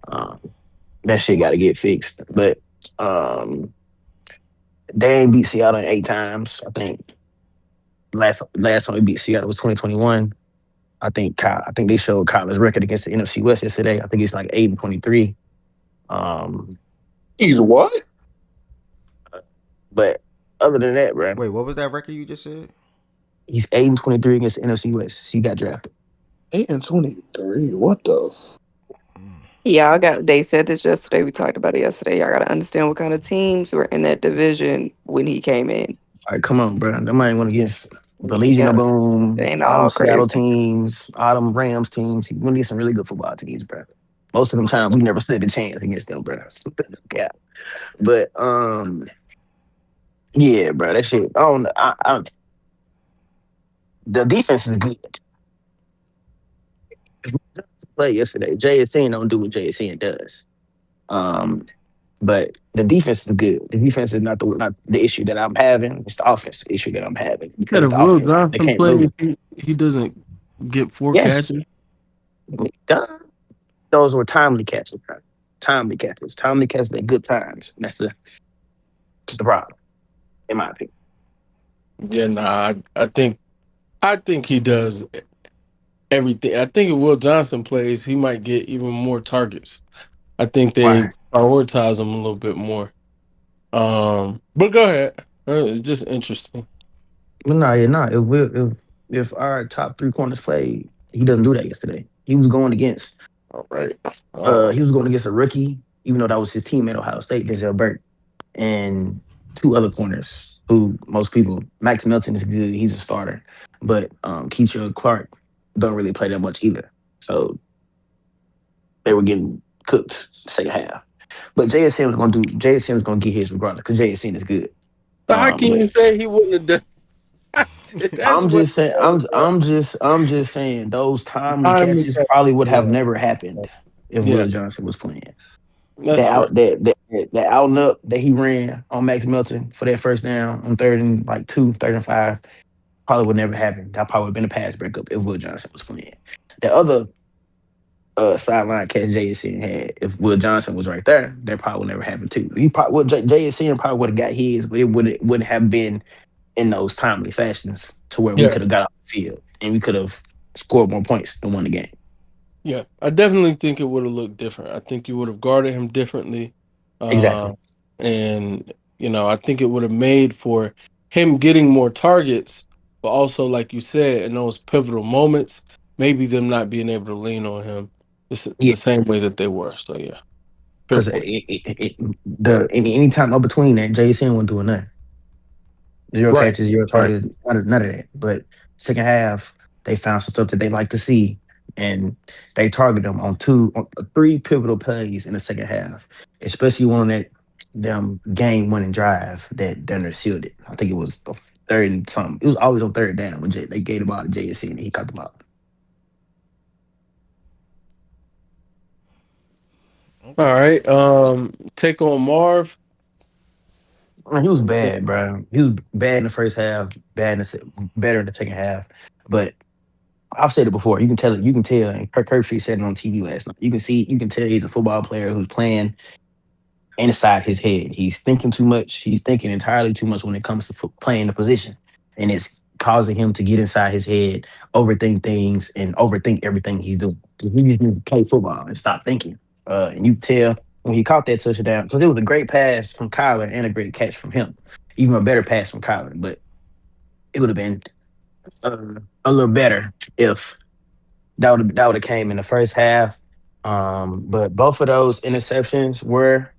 um, that shit got to get fixed. But um, they ain't beat Seattle in 8 times. I think last time we beat Seattle was 2021. I think they showed Kyler's record against the NFC West yesterday. I think it's like 8-23. Um, He's what? but other than that, bro, Wait, what was that record you just said? he's 8-23 against the NFC West. He got drafted. 8-23. What the? Yeah, I got. They said this yesterday. We talked about it yesterday. Y'all got to understand what kind of teams were in that division when he came in. All right, come on, bro. That might went against the Legion of Yeah, it Boom, ain't all them all Seattle crazy. teams, all them Rams teams. He went against some really good football teams, bro. Most of them times we never stood a chance against them, bro. Yeah. But yeah, bro, that shit. I don't. The defense is good. Play yesterday. JSN don't do what JSN does. Um, but the defense is good. The defense is not the issue that I'm having. It's the offense issue that I'm having That because if the Will offense they Johnson can't move. plays, he doesn't get four Yes, catches. duh. Those were timely catches, bro. Timely catches. Timely catches at good times. And that's the problem, in my opinion. Yeah, nah. I think he does everything. I think if Will Johnson plays, he might get even more targets. I think they Why? prioritize him a little bit more. But go ahead. It's just interesting. But no, yeah, no. If our top three corners played, he doesn't do that yesterday. All right. Oh, He was going against a rookie, even though that was his team at Ohio State, Denzel Burke, and two other corners who most people Max Milton is good, he's a starter. But Keisha Clark don't really play that much either. So they were getting cooked second half. But JSN was gonna get his regardless because JSN is good. so how can But you say he wouldn't have done? That's I'm what just saying. it was, I'm just saying those timely bro. Time catches probably would have Yeah, never happened if yeah, Will Johnson was playing. that's That fair. out that out and up that he ran on Max Milton for that first down on third and like two, third and five probably would never happen. That probably would have been a pass breakup if Will Johnson was playing. The other sideline catch JSN had, if Will Johnson was right there, that probably would never happen too. He probably JSN probably would have got his, but it wouldn't have been in those timely fashions to where we Yeah, could have got off the field and we could have scored more points and won the game. yeah. I definitely think it would have looked different. I think you would have guarded him differently. Uh, Exactly. and I think it would have made for him getting more targets, but also, like you said, in those pivotal moments, maybe them not being able to lean on him Yeah, the same way that they were. So yeah, fair because point. any time up between that, JSN wasn't doing nothing. Zero Right, catches, zero right. targets, none of that. But second half, they found some stuff that they like to see, and they targeted them on three pivotal plays in the second half, especially one that them game winning drive that Denver sealed it. I think it was the third and something. It was always on third down when they gave the ball to JSN and he caught the ball. All Okay. right. Take on Marv. Man, he was bad, bro. He was bad in the first half, better in the second half. But I've said it before. You can tell it. You can tell. And Kirk Herbstreit said it on TV last night. You can tell he's a football player who's playing inside his head. He's thinking too much. He's thinking entirely too much when it comes to playing the position, and it's causing him to get inside his head, overthink things, and overthink everything he's doing. He just needs to play football and stop thinking. And you tell when he caught that touchdown because it was a great pass from Kyler and a great catch from him, even a better pass from Kyler. But it would have been uh, a little better if that would have came in the first half. But both of those interceptions were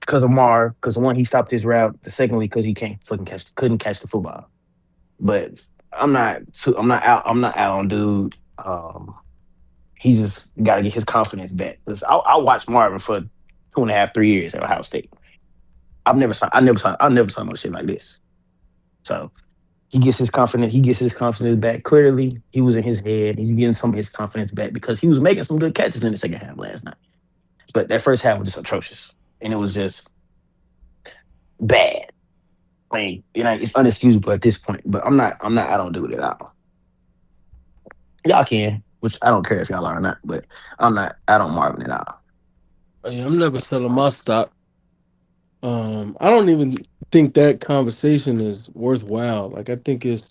because of Marv. Because one, he stopped his route. The secondly, because he can't couldn't catch the football. But I'm not out on dude. He just got to get his confidence back. Because I watched Marvin for 2.5, 3 years at Ohio State. I never saw no shit like this. So he gets his confidence back. Clearly, he was in his head. He's getting some of his confidence back because he was making some good catches in the second half last night. But that first half was just atrocious, and it was just bad. I mean, it's unexcusable at this point. But I don't do it at all. Y'all can, which I don't care if y'all are or not. But I don't Marvin at all. Yeah, I'm never selling my stock. I don't even think that conversation is worthwhile. Like, I think it's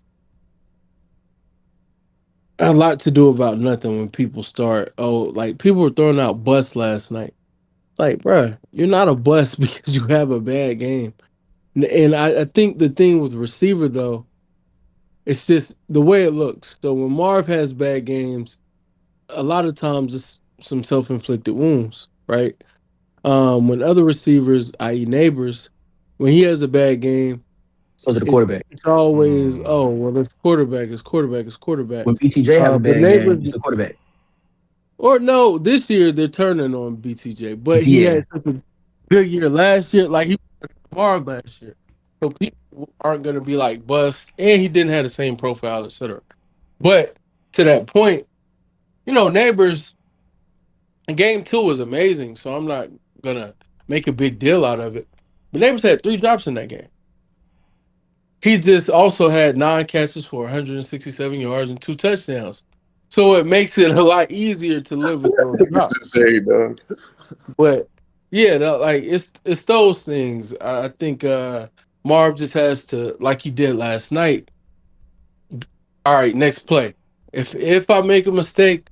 a lot to do about nothing when people start. Oh, like people were throwing out busts last night. Like, bruh, you're not a bust because you have a bad game. And I think the thing with receiver though, it's just the way it looks. So when Marv has bad games, a lot of times it's some self-inflicted wounds, right? When other receivers, i.e., neighbors, when he has a bad game, So to the quarterback. it's always, Mm. oh well, it's quarterback, it's quarterback, it's quarterback. When BTJ have a But bad game, neighbors, it's the quarterback. or no, this year they're turning on BTJ, but he Yeah. had such a good year last year, like he was Marv last year. So people aren't gonna be like bust, and he didn't have the same profile, etc. But to that point, neighbors. Game two was amazing, so I'm not gonna make a big deal out of it. But neighbors had 3 drops in that game. He just also had 9 catches for 167 yards and 2 touchdowns. So it makes it a lot easier to live with those It's drops. insane, dog. But yeah, like it's those things. I think Marv just has to, like he did last night. All right, next play. If I make a mistake,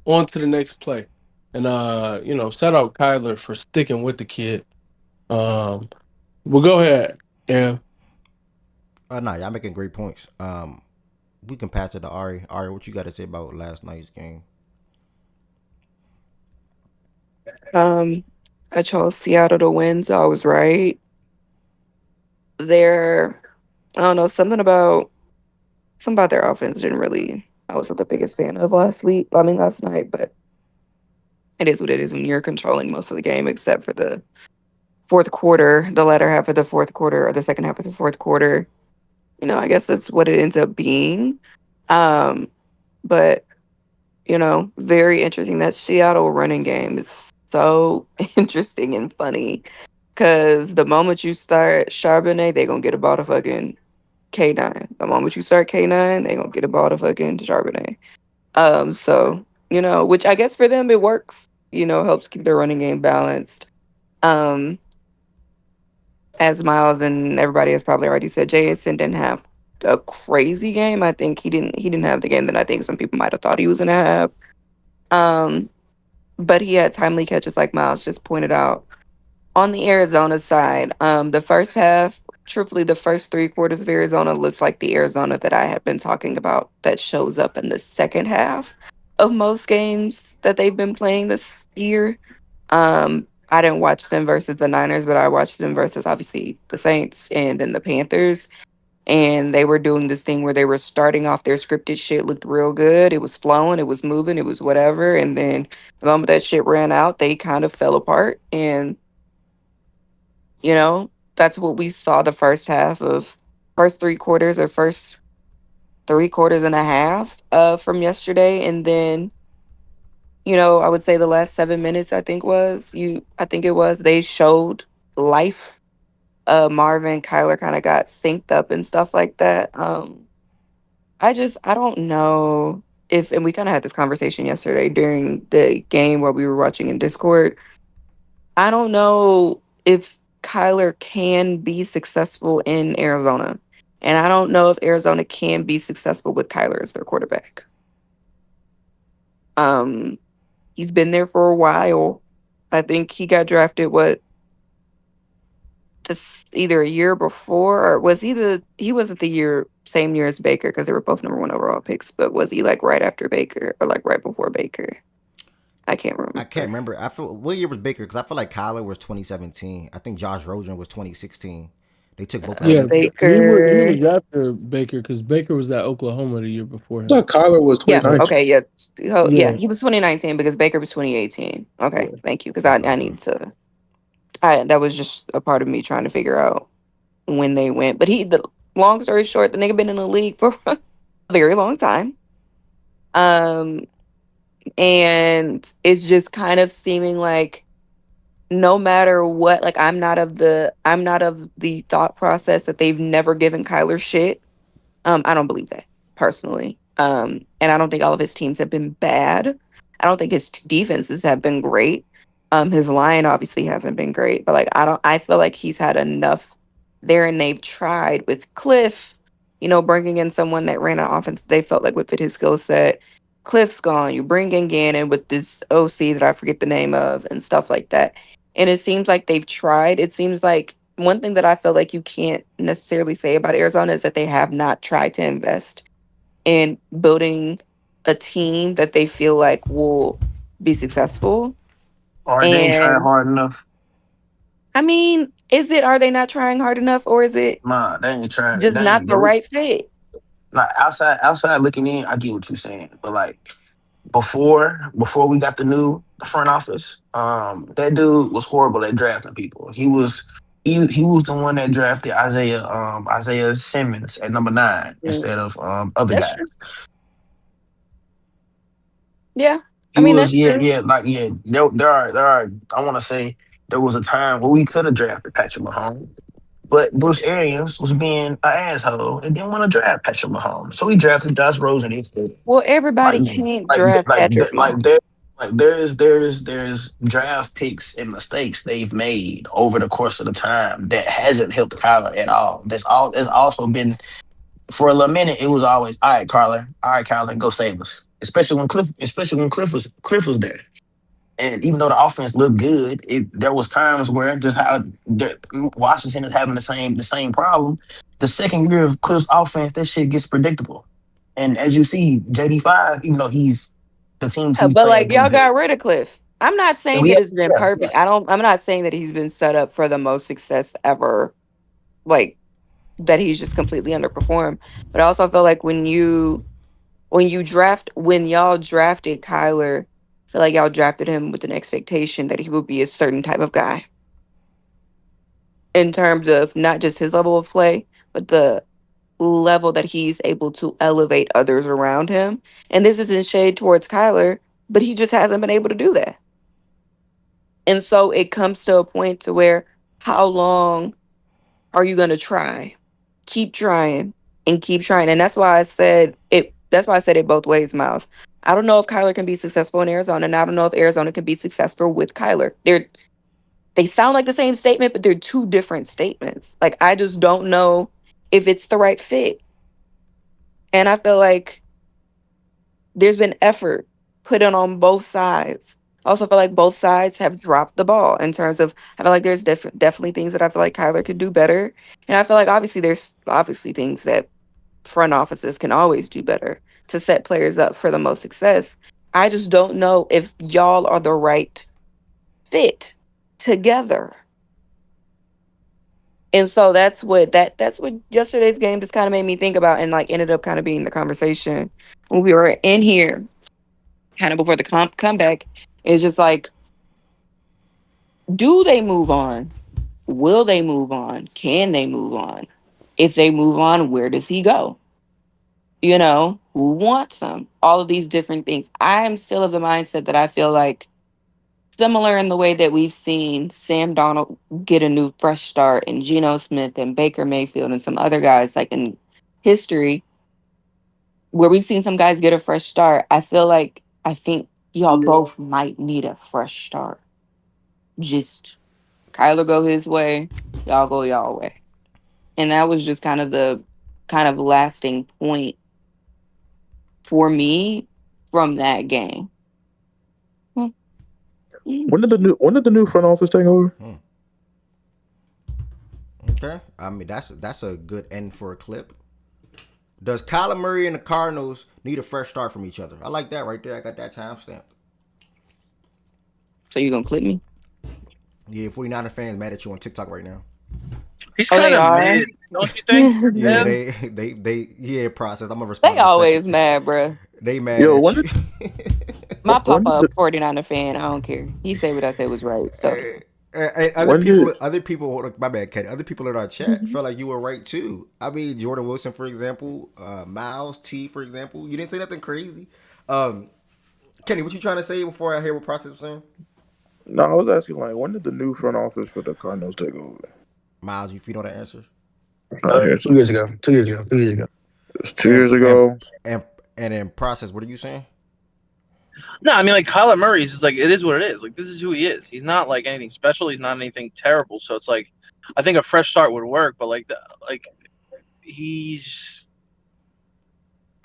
on to the next play. And shout out Kyler for sticking with the kid. Um, well, go ahead. Yeah. Nah, y'all making great points. We can pass it to Ari. Ari, what you got to say about last night's game? Um, I chose Seattle to win, so I was right. Their, I don't know, something about their offense didn't really. I wasn't the biggest fan of last night, but it is what it is when you're controlling most of the game, except for the fourth quarter, the latter half of the fourth quarter or the second half of the fourth quarter. I guess that's what it ends up being. Um, but very interesting. That Seattle running game is so interesting and funny because the moment you start Charbonnet, they gonna get a ball to fucking K9. The moment you start K9, they gonna get a ball to fucking Charbonnet. So which I guess for them it works. Helps keep their running game balanced. Um, as Miles and everybody has probably already said, Jason didn't have a crazy game. I think he didn't have the game that I think some people might have thought he was gonna have. Um, but he had timely catches like Miles just pointed out. On the Arizona side, the first half, truthfully, the first 3 quarters of Arizona looked like the Arizona that I have been talking about that shows up in the second half of most games that they've been playing this year. I didn't watch them versus the Niners, but I watched them versus obviously the Saints and then the Panthers. And they were doing this thing where they were starting off their scripted shit looked real good. It was flowing, it was moving, it was whatever. And then the moment that shit ran out, they kind of fell apart. And, you know, that's what we saw the first 3 quarters or first 3 quarters and a half from yesterday. And then, I would say the last 7 minutes, I think it was, they showed life. Marvin, Kyler kind of got synced up and stuff like that. I don't know if, and we kind of had this conversation yesterday during the game while we were watching in Discord. I don't know if Kyler can be successful in Arizona. And I don't know if Arizona can be successful with Kyler as their quarterback. Um, he's been there for a while. I think he got drafted just either a year before, or he wasn't the same year as Baker because they were both number 1 overall picks, but was he like right after Baker or like right before Baker? I can't remember. I can't remember. I feel what year was Baker? Because I feel like Kyler was 2017. I think Josh Rosen was 2016. They took both of them Yeah, years. he Baker. was after Baker because Baker was at Oklahoma the year before I him. thought Kyler was Yeah. 2019. Okay. Yeah. So, yeah, Yeah, he was 2019 because Baker was 2018. Okay. yeah. Thank you. Because Okay, I okay. need to. I that was just a part of me trying to figure out when they went. But long story short, the nigga been in the league for a very long time. Um, and it's just kind of seeming like no matter what, like I'm not of the thought process that they've never given Kyler shit. I don't believe that personally. And I don't think all of his teams have been bad. I don't think his defenses have been great. His line obviously hasn't been great, but like I feel like he's had enough there, and they've tried with Cliff, bringing in someone that ran an offense they felt like would fit his skill set. Cliff's gone. You bring in Gannon with this OC that I forget the name of and stuff like that. And it seems like they've tried. It seems like one thing that I feel like you can't necessarily say about Arizona is that they have not tried to invest in building a team that they feel like will be successful. Or they ain't trying And hard enough. I mean, are they not trying hard enough, or is it Nah, they ain't trying. just They not ain't. the right fit? Like outside looking in, I get what you're saying. But like before we got the front office, that dude was horrible at drafting people. He was the one that drafted Isaiah Simmons at number 9 Mm, instead of other that's guys. true. Yeah. I He mean, was that's yeah, true. yeah, like yeah, there are I wanna say there was a time where we could have drafted Patrick Mahomes. But Bruce Arians was being an asshole and didn't want to draft Patrick Mahomes, so he drafted Josh Rosen instead. Well, Like everybody can't like draft like Patrick Mahomes. there there's draft picks and mistakes they've made over the course of the time that hasn't helped Kyler at all. That's also been for a little minute. It was always all right, Kyler, go save us. Especially when Cliff was there. And even though the offense looked good, there was times where just how Washington is having the same problem. The second year of Cliff's offense, that shit gets predictable. And as you see, JD5, even though the teams Yeah, he's but playing like been y'all good. got rid of Cliff. I'm not And saying we that have, it's been yeah, yeah. perfect. I'm not saying that he's been set up for the most success ever. Like that he's just completely underperformed. But I also feel like when y'all drafted Kyler, I feel like y'all drafted him with an expectation that he would be a certain type of guy in terms of not just his level of play, but the level that he's able to elevate others around him. And this isn't shade towards Kyler, but he just hasn't been able to do that. And so it comes to a point to where how long are you going to try? Keep trying and keep trying. And that's why I said it both ways, Miles. I don't know if Kyler can be successful in Arizona, and I don't know if Arizona can be successful with Kyler. They sound like the same statement, but they're two different statements. Like I just don't know if it's the right fit. And I feel like there's been effort put in on both sides. I also feel like both sides have dropped the ball in terms of I feel like there's definitely things that I feel like Kyler could do better. And I feel like obviously there's obviously things that front offices can always do better to set players up for the most success. I just don't know if y'all are the right fit together. And so that's what yesterday's game just kind of made me think about and like ended up kind of being the conversation when we were in here kind of before the comeback is just like, do they move on? Will they move on? Can they move on? If they move on, where does he go? Who wants him? All of these different things. I am still of the mindset that I feel like similar in the way that we've seen Sam Donald get a new fresh start and Geno Smith and Baker Mayfield and some other guys like in history where we've seen some guys get a fresh start. I think y'all both might need a fresh start. Just Kyler go his way, y'all go y'all way. And that was just kind of the kind of lasting point for me from that game. Hmm. Mm. When did the new front office take over? Okay. I mean, that's a good end for a clip. Does Kyler Murray and the Cardinals need a fresh start from each other? I like that right there. I got that time stamped. So you gonna clip me? Yeah, 49er fans mad at you on TikTok right now. He's Oh, kind they of are. mid, don't you think? Yeah, Him? they yeah, process. I'm gonna They respond in a second. always mad, bruh. They mad Yo, at when you. did My when did papa, the 49er fan. I don't care. He said what I said was right. So Other when did people. Look, my bad, Kenny. Other people in our chat felt like you were right too. I mean, Jordan Wilson, for example, Miles T, for example. You didn't say nothing crazy. Um, Kenny, what you trying to say before I hear what process was saying? no, I was asking like when did the new front office for the Cardinals take over? Miles, if you know the answer. Not here. 2 years ago. 2 years ago. 2 years ago. It's two And years and ago. and and in process, what are you saying? No, I mean like Kyler Murray's is like it is what it is. Like this is who he is. He's not like anything special. He's not anything terrible. So it's like I think a fresh start would work. But like he's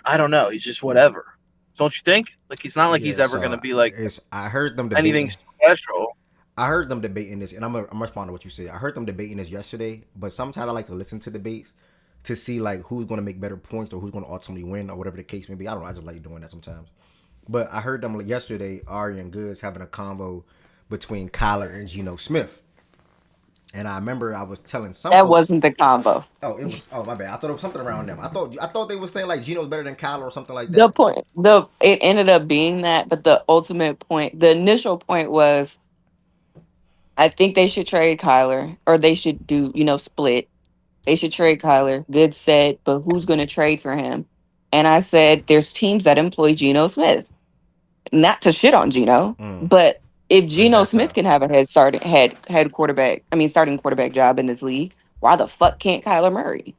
I don't know. He's just whatever. Don't you think? Like he's not like he's Yeah, ever gonna so be like it's I heard them anything debating. special. I heard them debating this, and I'm gonna respond to what you said. I heard them debating this yesterday, but sometimes I like to listen to debates to see like who's gonna make better points or who's gonna ultimately win or whatever the case may be. I don't know. I just like doing that sometimes. But I heard them yesterday, Ari and Goods having a convo between Kyler and Geno Smith, and I remember I was telling some that folks, wasn't the combo. oh, it was, oh my bad. I thought it was something around them. I thought they were saying like Geno's better than Kyler or something like The that. point, the it ended up being that, but the ultimate point, the initial point was, I think they should trade Kyler, or they should do, split. They should trade Kyler. Good said, but who's going to trade for him? And I said, there's teams that employ Geno Smith. Not to shit on Geno, Mm, but if and Geno that's Smith how. can have a starting quarterback job in this league, why the fuck can't Kyler Murray?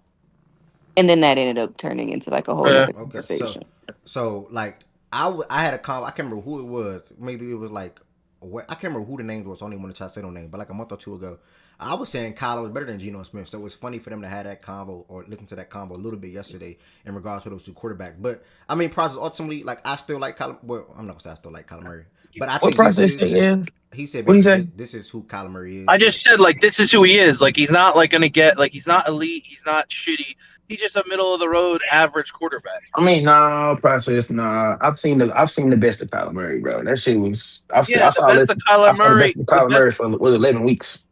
And then that ended up turning into like a whole Uh, nother Okay, conversation. so like I had a I can't remember who it was. Maybe it was like I can't remember who the names was. So I don't even want to try to say no name. But like a month or two ago, I was saying Kyler was better than Geno Smith. So it was funny for them to have that convo or listen to that convo a little bit yesterday in regards to those two quarterbacks. But I mean, process ultimately, like I still like Kyler. Well, I'm not gonna say I still like Kyler Murray, but I What think this process thing is. is? He said What do you basically say? this is who Kyler Murray I is. just said like this is who he is. Like he's not like gonna get like he's not elite. He's not shitty. He's just a middle of the road average quarterback. I mean, nah, process, nah. I've seen the best of Kyler Murray, bro. That shit was Yeah, the best of I Kyler saw the Murray. best of The Kyler best. Murray for 11 weeks.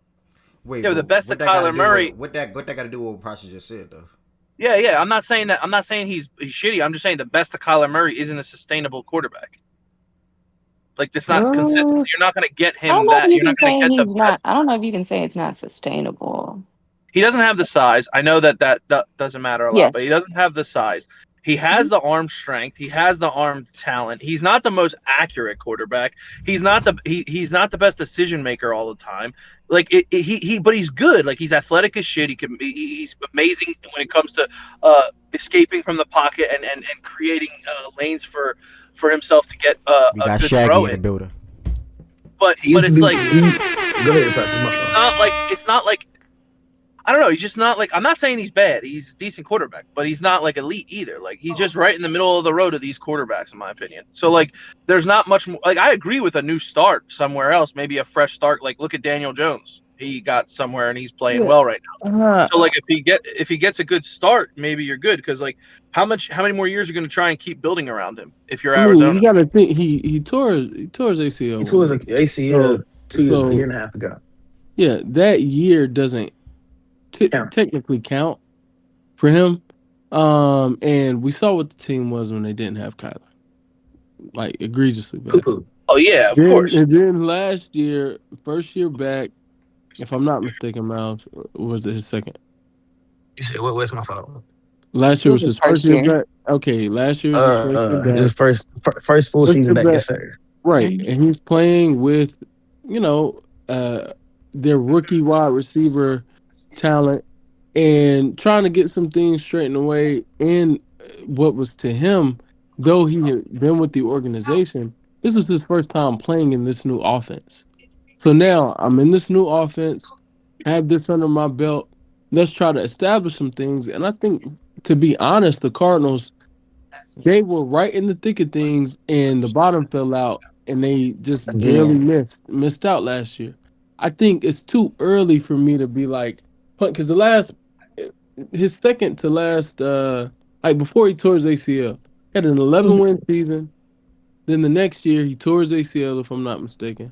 Wait, Yeah, but the but best of what that got to Kyler do with Murray. what that got to do with what process just said though? Yeah, yeah. I'm not saying that. I'm not saying he's shitty. I'm just saying the best of Kyler Murray isn't a sustainable quarterback. Like it's not consistent. Uh, You're not going to get I don't him know if that. you You're can not going to say get the he's not. best. I don't know if you can say it's not sustainable. He doesn't have the size. I know that doesn't matter a lot, but Yes. he doesn't have the size. He has the arm strength. He has the arm talent. He's not the most accurate quarterback. He's not the best decision maker all the time. Like but he's good. Like he's athletic as shit. He's amazing when it comes to escaping from the pocket and creating lanes for himself to get We a got good Shaggy throw in the in. building. he But used to it's be. like Go ahead, process. My fault. it's not like I don't know. He's just not like I'm not saying he's bad. He's a decent quarterback, but he's not like elite either. Like he's just right in the middle of the road of these quarterbacks, in my opinion. So like, there's not much more. Like I agree with a new start somewhere else, maybe a fresh start. Like look at Daniel Jones. He got somewhere and he's playing Yeah. well right now. So Uh, like if he gets a good start, maybe you're good because like how many more years are you going to try and keep building around him if you're I mean, Arizona? you got to think he tore his ACL He tore his one. ACL So 2 years, a year so and a half ago. yeah, that year doesn't Yeah. technically count for him. And we saw what the team was when they didn't have Kyler, like egregiously bad. Poo-poo. Oh yeah, of Then course. and then last year, first year back, if I'm not mistaken, Miles was it his second. You said, what's my fault? Last It year was was his his first first year year. back. Okay, last year was his first year It back. was first full First season year back. back, Yes, sir. right? Mhm. And he's playing with, you know, uh, their rookie wide receiver talent and trying to get some things straightened away. And what was to him, though he had been with the organization, this is his first time playing in this new offense. So now I'm in this new offense, have this under my belt. Let's try to establish some things. And I think, to be honest, the Cardinals, they were right in the thick of things, and the bottom fell out, and they just barely Again, missed out last year. I think it's too early for me to be like, because his second to last, like before he tore his ACL, he had an 11 Mhm. win season. Then the next year he tore his ACL, if I'm not mistaken.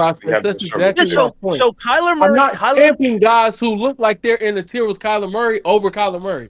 statistically prospects. have been That's stronger exactly too. my point. So Kyler I'm Murray, not championing guys who look like they're in the tier with Kyler Murray over Kyler Murray.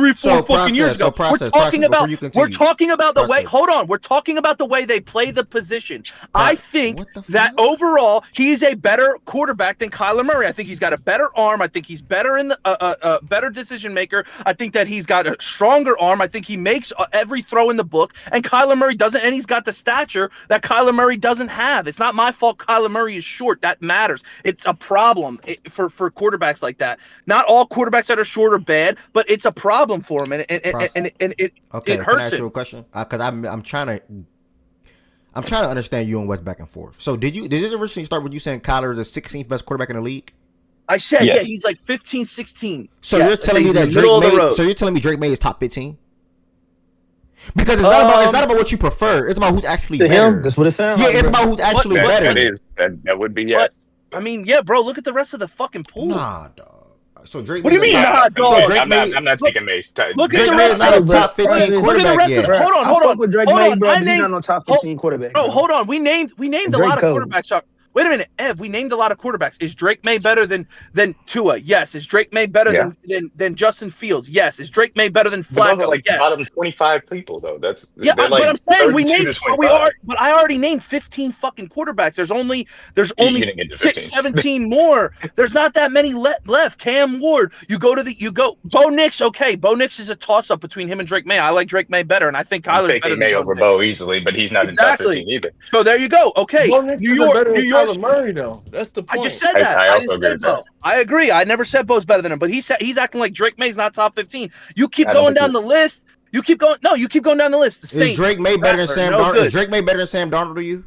3, 4 So fucking years ago. process, We're talking before about you continue. the way. Process. Hold on. We're talking about the way they play the position. I think what the that fuck? overall he's a better quarterback than Kyler Murray. I think he's got a better arm. I think he's better in the better decision maker. I think that he's got a stronger arm. I think he makes every throw in the book. And Kyler Murray doesn't, and May's got the stature that Kyler Murray doesn't have. It's not my fault Kyler Murray is short. That matters. It's a problem for quarterbacks like that. Not all quarterbacks that are short are bad, but it's a problem for him, and it Can I hurts ask you him. a question? Because I'm trying to understand you and West back and forth. So did it originally start with you saying Kyler is the 16th best quarterback in the league? I said, Yes. yeah, he's like 15, 16. So Yes, you're telling me that Drake May is top 15? Because it's not about what you prefer. It's about who's actually To better. him, that's what it sounds like. It's bro. about who's actually But- better. That would be yes. I mean, yeah, bro. Look at the rest of the fucking pool. Nah, dog. So Drake. What do you mean, nah, dog? I'm not taking Mace. Look at Drake the May rest is not a of the top 15 Look at the quarterback rest of yet. the- hold on, I hold fuck on. with Drake Hold May, on. bro, I but he's named- not no top 15 quarterback. Bro, bro. hold on. We named a Drake lot of Cole. quarterbacks. Wait a minute, Ev. We named a lot of quarterbacks. Is Drake May better than Tua? Yes. Is Drake May better than Justin Fields? Yes. Is Drake May better than But those Flacco? are like Yes. bottom 25 people, though. They're But like I'm saying we 32 named. to 25. But I already named 15 fucking quarterbacks. There's only You didn't get to 15. 17 more. There's not that many left. Cam Ward. Bo Nix. Okay, Bo Nix is a toss up between him and Drake May. I like Drake May better, and I think I'm Kyler's better taking than May over Nix. Bo easily, but he's not Exactly. in top 15 either. So there you go. Okay, Bo Nix New is York. better than New York. Kyler Murray, though. That's the I point. just said I that. I also didn't agree say with that. Bo. I agree. I never said Bo's better than him, but he's acting like Drake May's not top 15. You keep I don't going think down the list. You keep going down the list. The Is Saints, Drake May better than Sam no Darnold? good. Is Drake May better than Sam Darnold to you?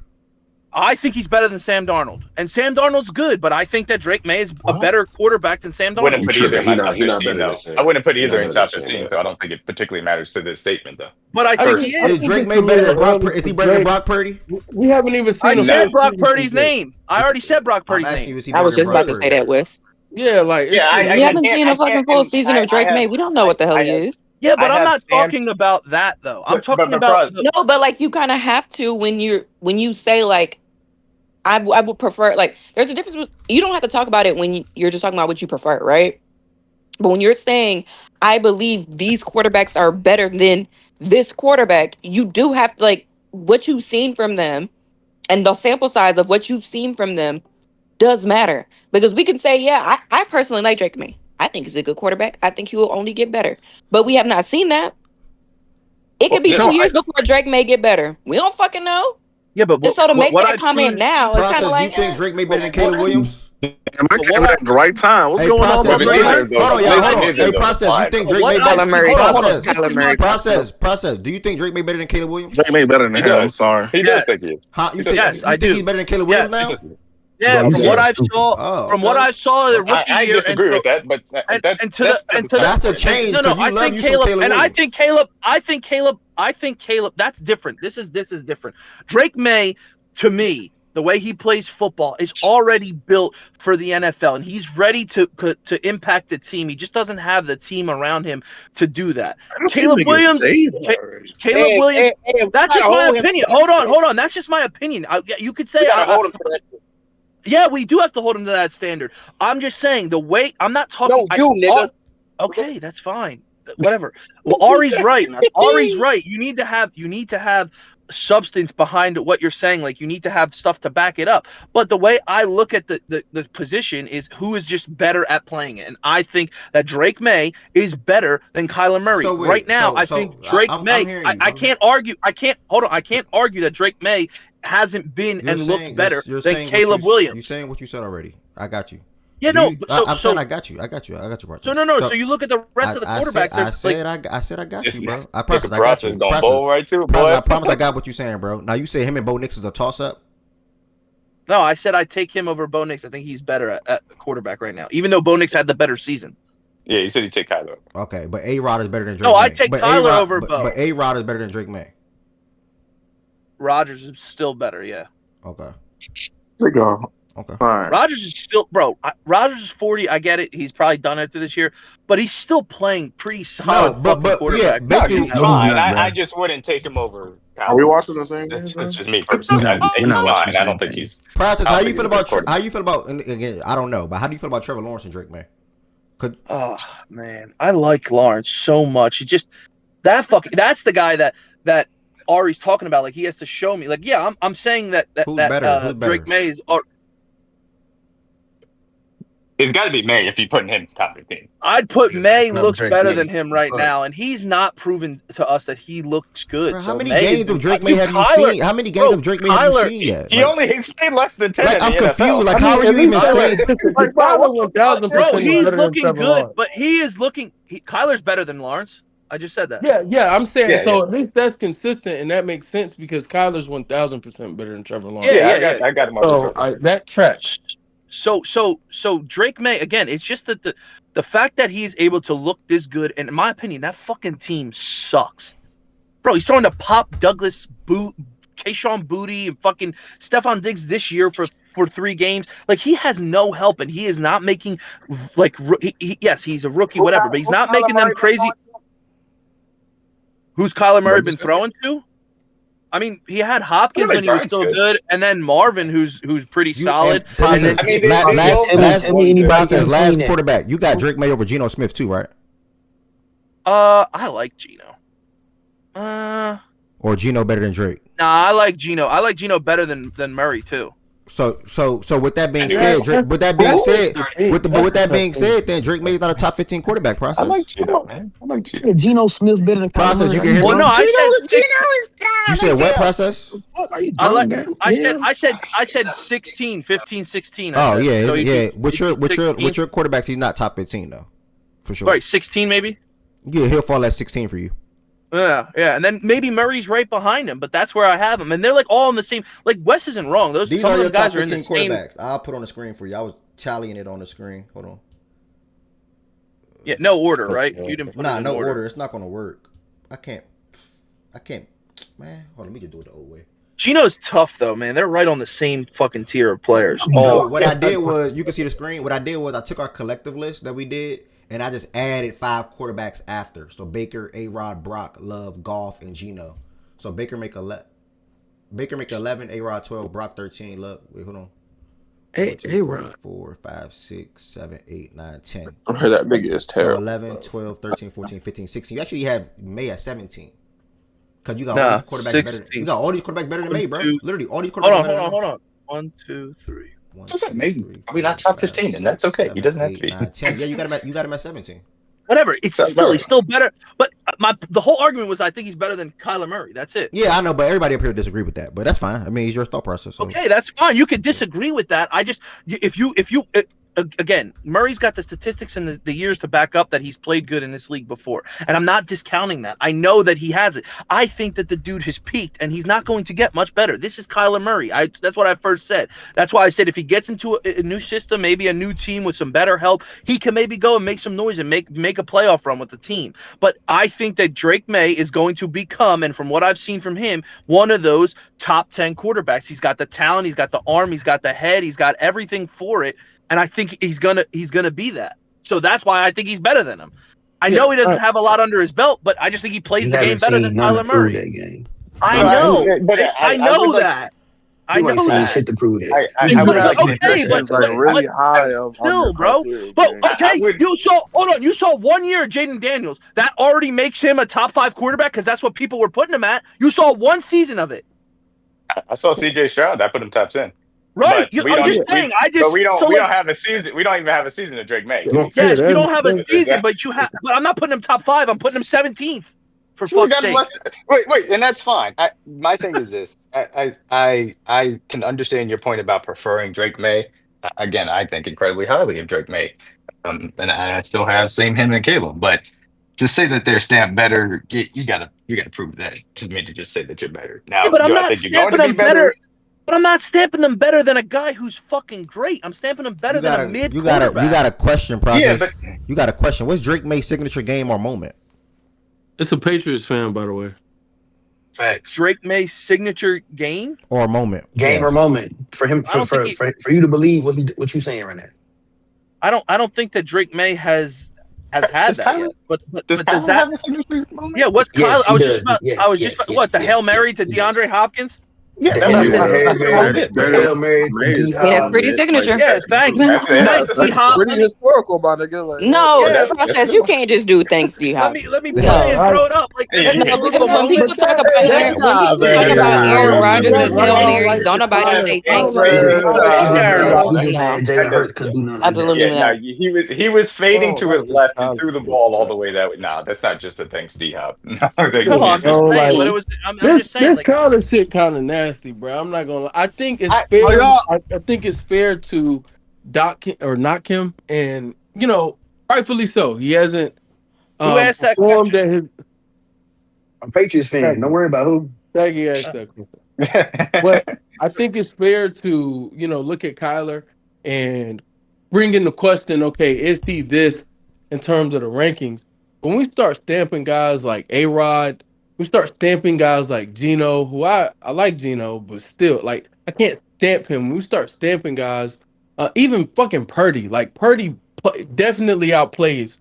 I think he's better than Sam Darnold, and Sam Darnold's good, but I think that Drake May is a better quarterback than Sam Darnold. Wouldn't put either in He my not- top he not 15, better though. than Sam. I wouldn't put He either not in better top than 15, Sam. so I don't think it particularly matters to this statement, though. But I think he Is is. Drake May better than Brock Purdy? Is he better than Brock Purdy? We haven't even seen I him. said play Brock season Purdy's yet. name. I already said Brock I'm Purdy's asking you, name. is he I better was than just Brock about to say Purdy? that, Wes. Yeah, like Yeah, We haven't can't- seen a fucking can't- full season of I Drake have- May. We don't know what the hell I he have- is. Yeah, but I I'm have not Sam- talking about that though. I'm But- talking but about. Bro- No, but like you kind of have to when you say like I would prefer like there's a difference. You don't have to talk about it when you're just talking about what you prefer, right? But when you're saying I believe these quarterbacks are better than this quarterback, you do have to like what you've seen from them and the sample size of what you've seen from them does matter because we can say, yeah, I personally like Drake May. I think he's a good quarterback. I think he will only get better, but we have not seen that. It could be Well, 2 years before Drake May get better. We don't fucking know. Yeah, but And so to make that I've comment seen- now, it's kind Process, of like do you think Drake May better than Caleb Williams? Am I came at the right time? What's Hey, going on, Process, my you brother? think- hold on, y'all, hold on. Hey, Process, you think Drake May better Kyler Murray. Hold on, Process, Kyler Murray. Process. Do you think Drake May better than Caleb Williams? Drake May better than He him. I'm does. sorry. He does think he is. Huh? You He think, does. you I think do. he's better than Caleb Yes, Williams He now? does. Yeah, Bro, from you what said I saw, Oh, from okay. what I saw the rookie I year, disagree and with that, but That's a change. No, 'cause you I love think you some Caleb, Caleb and I Williams. think Caleb. That's different. This is different. Drake May, to me, the way he plays football is already built for the NFL, and he's ready to impact the team. He just doesn't have the team around him to do that. Caleb Williams. Caleb Williams. That's just my opinion. Hold on. That's just my opinion. You could say. Hold him to that. Yeah, we do have to hold him to that standard. I'm just saying the way I'm not talking. No, you nigga. Okay, that's fine. Whatever. Well, Ari's right. Ari's right. You need to have substance behind what you're saying. Like you need to have stuff to back it up. But the way I look at the position is who is just better at playing it. And I think that Drake May is better than Kyler Murray. So wait, right now, so- I so think Drake I'm May, hearing you. I can't argue. I can't argue that Drake May hasn't been You're and saying- looked better you're than saying what Caleb you- Williams. You're saying what you said already. I got you. Yeah, Do no. you- So I'm saying I got you. I got you, bro. So no. So you look at the rest of the quarterbacks. I There's like said I got This you, bro. is- I promise the I got process you. gonna Process- bowl right through, process, boy. I promise I got what you're saying, bro. Now you say him and Bo Nix is a toss up. no. I said I'd take him over Bo Nix. I think he's better at quarterback right now, even though Bo Nix had the better season. Yeah, you said you take Kyler. Okay, but A-Rod is better than Drake No, May. I take But Kyler A-Rod- over but, Bo. But A-Rod is better than Drake May. Rodgers is still better. Yeah, Okay. There you go. Okay. All right. Rodgers is still, bro. Rodgers is 40. I get it. He's probably done after this year, but he's still playing pretty solid. but fucking quarterback. yeah, basically, He's No, he's fine. not, bro. I just wouldn't take him over Kyler. Are we watching the same That's game? just me personally. We're not- I think we're not he's watching fine. the I don't same think thing. he's. Process, I how don't you think feel he's a about? good quarterback. How you feel about? And again, I don't know, but how do you feel about Trevor Lawrence and Drake May? Oh man, I like Lawrence so much. He just that's the guy that Ari's talking about. Like he has to show me. Like yeah, I'm saying that Who's better? Who's better? Drake May is. It's got to be May if you're putting him top 15. I'd put May No, looks Drake better May. than him right Fuck. now, and he's not proven to us that he looks good. Bro, so how many May games of Drake May have you seen? How many games of Drake May have you seen yet? He's played less than 10 Like, in I'm the confused. NFL. Like, how are you even saying? Like, Kyler 1000% Bro, is he's better than looking Trevor good, Lawrence. but he is looking. Kyler's better than Lawrence. I just said that. Yeah, I'm saying Yeah, so. yeah. At least that's consistent, and that makes sense because Kyler's 1000% better than Trevor Lawrence. Yeah. I got him over So Trevor. that tracks. So Drake May, again, it's just that the fact that he's able to look this good, and in my opinion, that fucking team sucks. Bro, he's throwing to Pop Douglas, Keyshawn Booty, and fucking Stephon Diggs this year for 3 games. Like, he has no help, and he is not making, like, yes, he's a rookie, whatever, but he's not making them crazy. Who's Kyler Murray been throwing to? I mean, he had Hopkins when he was still good, and then Marvin, who's pretty solid. Last quarterback, you got Drake May over Geno Smith too, right? I like Geno. Or Geno better than Drake? Nah, I like Geno. I like Geno better than Murray too. So with that being said, Drake, with that being said, then Drake May is not a top 15 quarterback process. I like Geno, man. I like Geno. Said Geno Smith better than Process, Kyler you Murray. can hear Well, me? no, I said You said what process? I said 16, 15, 16. Oh yeah, So yeah. With your 16. quarterbacks, he's not top 15 though, for sure. Right, 16 maybe. Yeah, he'll fall at 16 for you. Yeah, and then maybe Murray's right behind him, but that's where I have him, and they're like all in the same. Like Wes isn't wrong; These some are of your them guys top are in the 15 same. quarterbacks. I'll put on the screen for you. I was tallying it on the screen. Hold on. Yeah, no order, right? You didn't put it in no order. It's not gonna work. I can't. Man, hold on. Let me just do it the old way. Geno's tough though, man. They're right on the same fucking tier of players. So what I did was, you can see the screen. What I did was I took our collective list that we did, and I just added 5 quarterbacks after. So Baker, A-Rod, Brock, Love, Goff, and Geno. So Baker make 11, A-Rod 12, Brock 13, Love. Wait, hold on. A-Rod. 4, 5, 6, 7, 8, 9, 10. I heard that nigga is So terrible. 11, 12, 13, 14, 15, 16. You actually have May at 17. Because you got all these quarterbacks 16. better. You got all these quarterbacks better than May, bro. Literally, all these quarterbacks Hold better than May. on. 1, 2, 3. That's amazing. Are we not top 15? And that's okay. He doesn't have to be. 9, 10. Yeah, you got him at 17. Whatever. He's still better. But the whole argument was I think he's better than Kyler Murray. That's it. Yeah, I know, but everybody up here disagree with that. But that's fine. I mean, it's your thought process. So. Okay, that's fine. You can disagree with that. I just if you again, Murray's got the statistics and the years to back up that he's played good in this league before. And I'm not discounting that. I know that he has it. I think that the dude has peaked and he's not going to get much better. This is Kyler Murray. That's what I first said. That's why I said if he gets into a new system, maybe a new team with some better help, he can maybe go and make some noise and make a playoff run with the team. But I think that Drake May is going to become, and from what I've seen from him, one of those top 10 quarterbacks. He's got the talent, he's got the arm, he's got the head, he's got everything for it. And I think he's gonna be that. So that's why I think he's better than him. I know he doesn't have a lot under his belt, but I just think he plays the game better than Kyler Murray. I know. I know that. I know that. Shit to prove that. Okay, but really high of still, bro. But okay, you saw 1 year Jaden Daniels. That already makes him a top 5 quarterback because that's what people were putting him at. You saw 1 season of it. I saw CJ Stroud. I put him top 10. Right, I'm just saying. We don't have a season. We don't even have a season of Drake May. Yes, you don't have a season, but you have. But I'm not putting him top 5. I'm putting him 17th. For fuck's sake. Wait, and that's fine. My thing is this. I can understand your point about preferring Drake May. Again, I think incredibly highly of Drake May, and I still have same him and Caleb. But to say that they're stamped better, you gotta prove that to me to just say that you're better. Now, but I'm not stamping them better. But I'm not stamping them better than a guy who's fucking great. I'm stamping them better than a mid quarterback. You got a question, process. Yeah, but you got a question. What's Drake May's signature game or moment? It's a Patriots fan, by the way. Facts. Drake May's signature game or moment? Game or moment for him for you to believe what you're saying right now. I don't think that Drake May has had that yet. But does that have a signature moment? Yeah, what's Kyle? I was just about what the Hail Mary to DeAndre Hopkins? Yeah, The that was Indian his Hail signature Mary, hit. the That is Hail Mary to D amazing. I mean, that's Hop. pretty Man. Like, signature. Yeah, thanks. That's Thanks, it. D Hop. pretty historical, my nigga. Like, But Yeah, Process. You can't just do thanks, D Hop. let me play No. and throw it up like Yeah, that. you No, can't do because Historical that. when moment. people talk about Nah, Aaron I Rodgers don't as Hail like Marys, don't nobody Tyler. say I thanks don't for like either. Tyler. Fuck Aaron We Rodgers. just had Jalen Hurts couldn't do nothing like that. Absolutely Yeah, no, not. he was fading to his left and Tyler threw the shit, ball all bro. the way that way. Nah, that's not just a thanks D Hop. No, that No, I'm can't be. just Bro, saying, like but Mm. I'm just saying, this like, kind of shit kind of nasty, bro. I'm not gonna lie. I think it's I are fair. y'all I think it's fair to dock him or knock him, and rightfully so. He hasn't who asked that performed question? at his I'm a Patriots fan. Don't worry about who. Shaggy ass second. But I think it's fair to, look at Kyler and bring into question, okay, is he this in terms of the rankings? When we start stamping guys like A-Rod, we start stamping guys like Gino, who I like Gino, but still, like, I can't stamp him. When we start stamping guys, even fucking Purdy, like, Purdy definitely outplays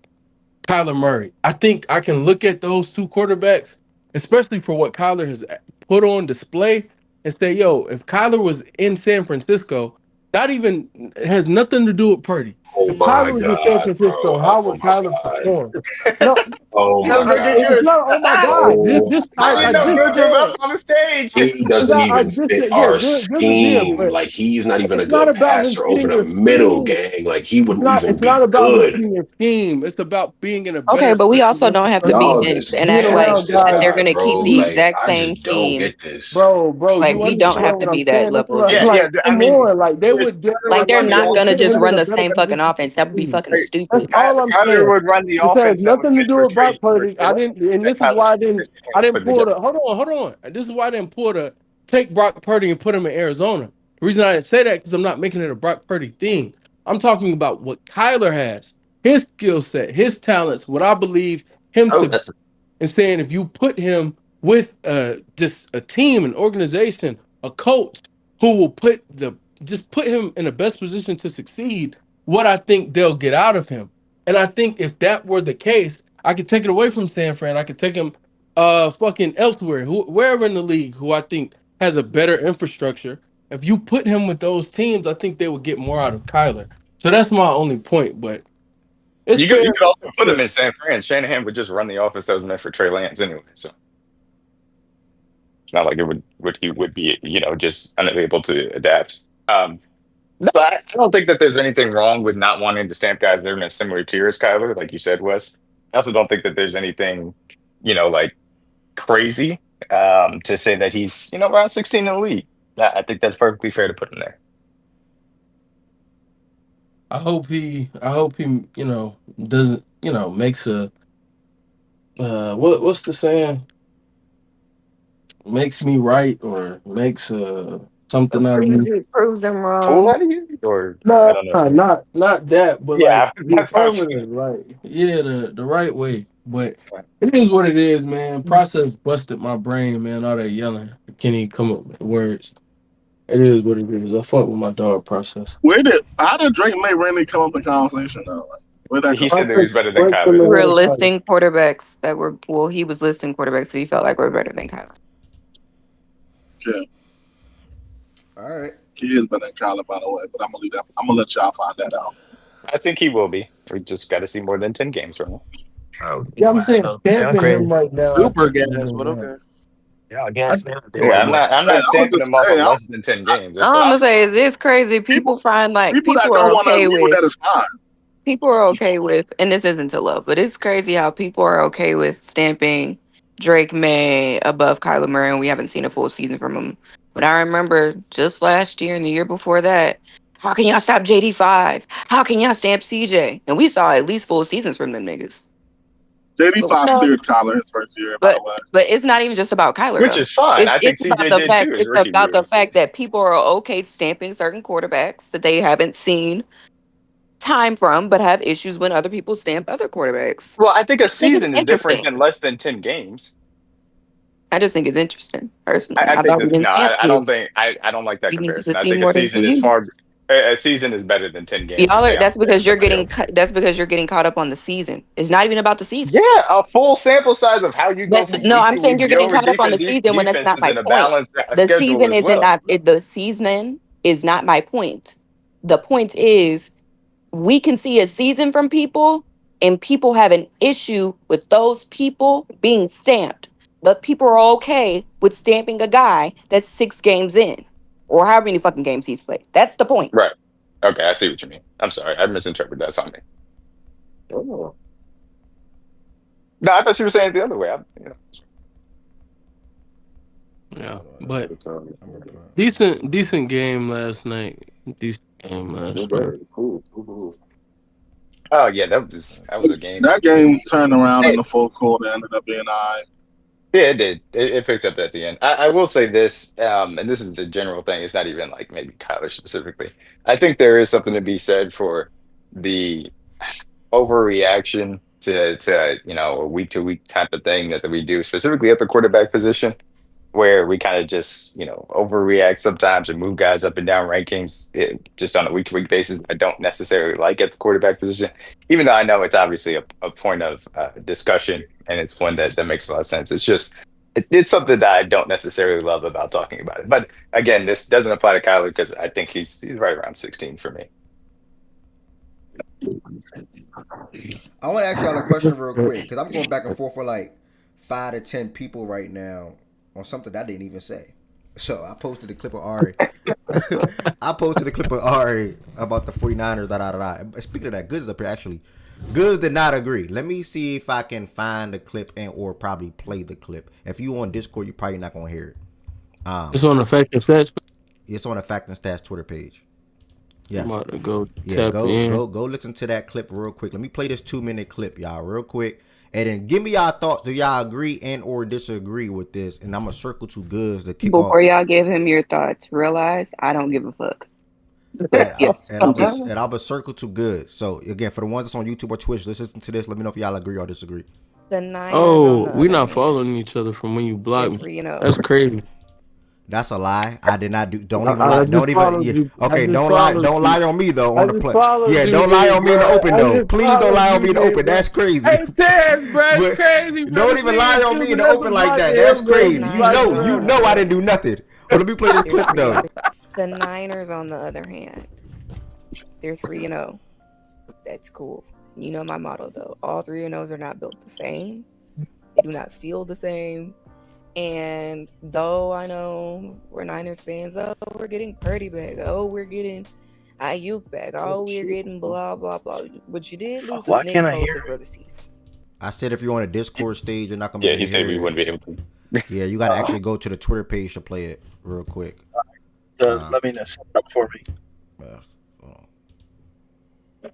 Kyler Murray. I think I can look at those two quarterbacks, especially for what Kyler has put on display, and say, yo, if Kyler was in San Francisco, not even it has nothing to do with Purdy. Oh If my Kyler was in San God, bro. Francisco, how Oh would my Kyler God. perform? No, Oh That was my it's God. ridiculous. not. Oh my God! Oh I my didn't know Just Gooch was God. said. up on the stage. He doesn't I even just fit said, yeah, our good again, scheme. but Like he's not even a it's not good about him passer over fitting the your middle, scheme. gang. Like he It's wouldn't not. even It's not be about him good. fitting your scheme. It's about being in a Okay, better but we also don't situation. have to be Y'all dense just and Being act like gassed around this that guys, they're guy, gonna bro. keep the Like exact I same just don't scheme. get this. bro. Like You we don't understand have what to I'm be that saying? It's level of like, dense. Yeah. I come mean, on, like they with would Kyler Like would definitely they're run the not gonna put just him offense. in run a the better same fucking position to offense. That would be succeed. fucking That's stupid. all I'm Kyler saying. would run the This has offense that was nothing to meant do for with Brock Tracy Purdy. I McGrady. didn't, and That this is Kyler why Murray I can't didn't put pull together. the. Hold on. This is why I didn't pull the take Brock Purdy and put him in Arizona. The reason I didn't say that because I'm not making it a Brock Purdy thing. I'm talking about what Kyler has, his skill set, his talents, what I believe him Oh, to be, that's and saying if you put him with just a team, an organization, a coach who will put him in the best position to succeed, what I think they'll get out of him. And I think if that were the case, I could take it away from San Fran. I could take him fucking elsewhere, wherever in the league who I think has a better infrastructure. If you put him with those teams, I think they would get more out of Kyler. So that's my only point. But it's you fair. could also put him in San Fran. Shanahan would just run the offense that was meant for Trey Lance anyway. So it's not like he would be, just unable to adapt. No, I don't think that there's anything wrong with not wanting to stamp guys that are in a similar tier as Kyler, like you said, Wes. I also don't think that there's anything, like crazy to say that he's, around 16 in the league. I think that's perfectly fair to put him there. I hope he doesn't, makes a what's the saying? Makes me right or makes something out of me. Proves them Fool wrong. out of you? Or I No, don't know. not that, but like Yeah, the that's what I was affirmative, like yeah, the right way. But it is what it is, man. Process busted my brain, man. All that yelling, I can't even come up with words. It is what it is. I fuck with my dog process. how did Drake May randomly come up in conversation though? Like, where'd that He come said from? that he was better than Break Kyler. them We were ass out. listing quarterbacks that were he was listing quarterbacks that he felt like were better than Kyler. Yeah, All right. he is better than Kyler, by the way. But I'm gonna leave that. I'm gonna let y'all find that out. I think he will be. We just got to see more than 10 games from him. Oh, Yeah, I'm wow. saying Sound stamping him crazy. right now. I Super think gas, he's but doing okay. Y'all I, gas me out there, Yeah, my I'm boy. not. I'm Hey, not I was stamping just him off of saying, less than 10 games. That's what I'm I'm gonna saying. say it's crazy. people, People find like people that people are don't want to okay agree with with that is fine. people are okay with, and this isn't to love, but it's crazy how people are okay with stamping Drake May above Kyler Murray, and we haven't seen a full season from him. But I remember just last year and the year before that, how can y'all stop JD5? How can y'all stamp CJ? And we saw at least full seasons from them niggas. But we JD5 know, cleared Kyler his first year, by the but way. but it's not even just about Kyler Which though. is fine. I think It's about CJ the did fact too his it's rookie about year. the fact that people are okay stamping certain quarterbacks that they haven't seen time from, but have issues when other people stamp other quarterbacks. Well, I think a I think it's season is different interesting. than less than 10 games. I just think it's interesting, personally. I I think thought we this. didn't No, stamp I don't kids. think. I don't like that We needed to comparison. I see think a more than 2 season is far. games. A season is better than 10 games to Y'all are. say I'm That's prepared because for the you're getting. playoffs. That's because you're getting caught up on the season. It's not even about the season. Yeah, a full sample size of how you go But from no, week I'm to saying week you're getting build caught up on the season when that's not defenses my in a point. balanced The schedule season as isn't well. not. The season is not my point. The point is we can see a season from people, and people have an issue with those people being stamped. But people are okay with stamping a guy that's 6 games in, or however many fucking games he's played. That's the point. Right. Okay, I see what you mean. I'm sorry, I misinterpreted that something. Oh. No, I thought you were saying it the other way. Yeah, Hold on, but I'm replying. decent game last night. Decent game last night. Cool. Oh yeah, that was a game. That game turned around in Hey, the fourth quarter, ended up being all right. yeah, it did. It picked up at the end. I will say this, and this is the general thing. It's not even like maybe Kyler specifically. I think there is something to be said for the overreaction to a week to week type of thing that we do, specifically at the quarterback position, where we kind of just overreact sometimes and move guys up and down rankings just on a week to week basis. I don't necessarily like at the quarterback position, even though I know it's obviously a point of discussion and it's one that makes a lot of sense. It's just it's something that I don't necessarily love about talking about it. But again, this doesn't apply to Kyler because I think he's right around 16 for me. I want to ask y'all a question real quick because I'm going back and forth for like 5 to 10 people right now on something I didn't even say. So I posted a clip of Ari. I posted a clip of Ari about the 49ers. Speaking of that, Goods up here actually. Goods did not agree. Let me see if I can find the clip and or probably play the clip. If you on Discord, you're probably not gonna hear it. It's on the fact and stats. It's on the Fact and Stats Twitter page. I'm Yeah. about to go Yeah, tap in. go listen to that clip real quick. Let me play this 2 minute clip, y'all, real quick. And then give me y'all thoughts. Do y'all agree and or disagree with this? And I'm gonna circle to Goods to kick off. Before y'all give him your thoughts, realize I don't give a fuck. But yes, continue. And I'm a circle to Goods. So again, for the ones that's on YouTube or Twitch, listen to this. Let me know if y'all agree or disagree. The Niners, on Oh, the we other not hand, following each other from when you they're blocked me. 3-0. That's crazy. That's a lie. I did not do. Don't even I lie. just Don't even. followed Yeah. you. I Okay. just Don't lie. followed Don't you. lie on me though I on the just play. followed Yeah. you, Don't lie then, on me in the bro. open I though. just Please don't followed lie on you, me in the then, open. bro. That's crazy. Hey, Taz, bro, it's But crazy, bro. don't This even nigga lie on me in accusing the us of open like that. blocking That's him, The man. crazy. You You like, Niners, know. on You the bro. know. other I didn't hand, do nothing. Well, let me play this they're clip though. 3-0. The Niners, on the other hand, they're 3-0. That's cool. You know my motto though. All 3-0s are not built the same. They do not feel the same. And though I know we're Niners fans, oh, we're getting Purdy back. Oh, we're getting Ayuk back. Oh, we're getting blah blah blah. What you did lose Fuck, is why Nick can't I hear Bosa for it? the season. I said if you're on a Discord stage, you're not gonna be Yeah, able he to said hear we it. wouldn't be able to. Yeah, you gotta actually go to the Twitter page to play it real quick. Let me know. Set it up for me. Uh, hold on.